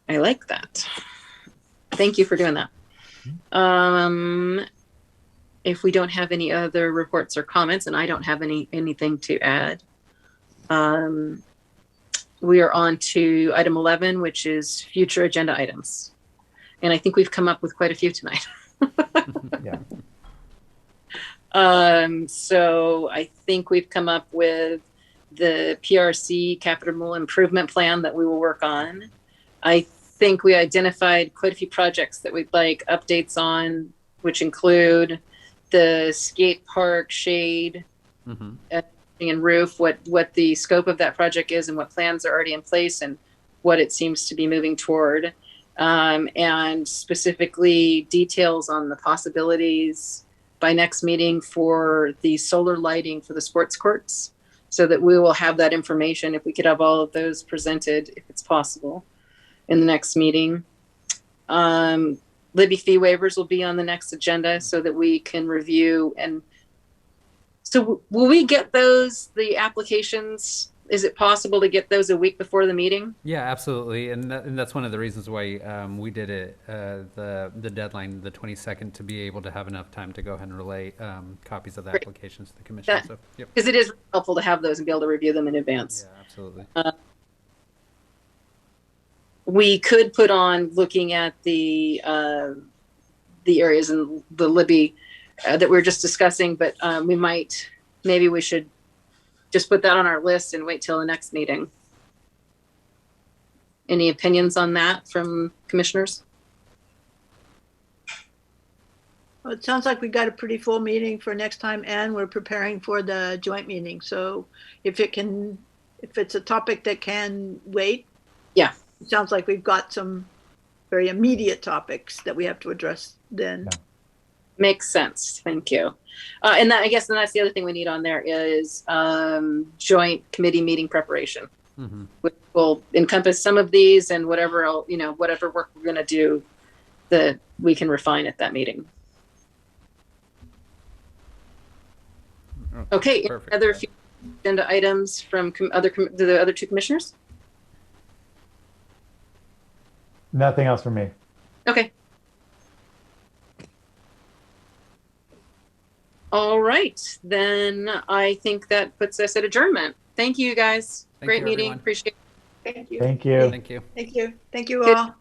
Speaker 1: I like that. Thank you for doing that. If we don't have any other reports or comments, and I don't have anything to add, we are on to item 11, which is future agenda items. And I think we've come up with quite a few tonight.
Speaker 3: Yeah.
Speaker 1: So I think we've come up with the PRC capital improvement plan that we will work on. I think we identified quite a few projects that we'd like updates on, which include the skate park shade and roof, what the scope of that project is and what plans are already in place and what it seems to be moving toward. And specifically details on the possibilities by next meeting for the solar lighting for the sports courts, so that we will have that information if we could have all of those presented, if it's possible, in the next meeting. Libby fee waivers will be on the next agenda so that we can review. And so will we get the applications? Is it possible to get those a week before the meeting?
Speaker 2: Yeah, absolutely. And that's one of the reasons why we did it, the deadline, the 22nd, to be able to have enough time to go ahead and relay copies of the applications to the commission.
Speaker 1: Because it is helpful to have those and be able to review them in advance.
Speaker 2: Yeah, absolutely.
Speaker 1: We could put on looking at the areas in the Libby that we were just discussing, but maybe we should just put that on our list and wait till the next meeting. Any opinions on that from commissioners?
Speaker 5: Well, it sounds like we got a pretty full meeting for next time, and we're preparing for the joint meeting. So if it's a topic that can wait.
Speaker 1: Yeah.
Speaker 5: It sounds like we've got some very immediate topics that we have to address then.
Speaker 3: Yeah.
Speaker 1: Makes sense. Thank you. And that, I guess, then that's the other thing we need on there is joint committee meeting preparation, which will encompass some of these and whatever else, whatever work we're going to do that we can refine at that meeting. Okay.
Speaker 2: Perfect.
Speaker 1: Other few agenda items from the other two commissioners?
Speaker 3: Nothing else for me.
Speaker 1: Okay. All right. Then I think that puts us at adjournment. Thank you, guys.
Speaker 2: Thank
Speaker 1: Great
Speaker 2: you,
Speaker 1: meeting.
Speaker 2: everyone.
Speaker 1: Appreciate it.
Speaker 6: Thank you.
Speaker 3: Thank you.
Speaker 2: Thank you.
Speaker 5: Thank you. Thank you
Speaker 1: Good.
Speaker 5: all.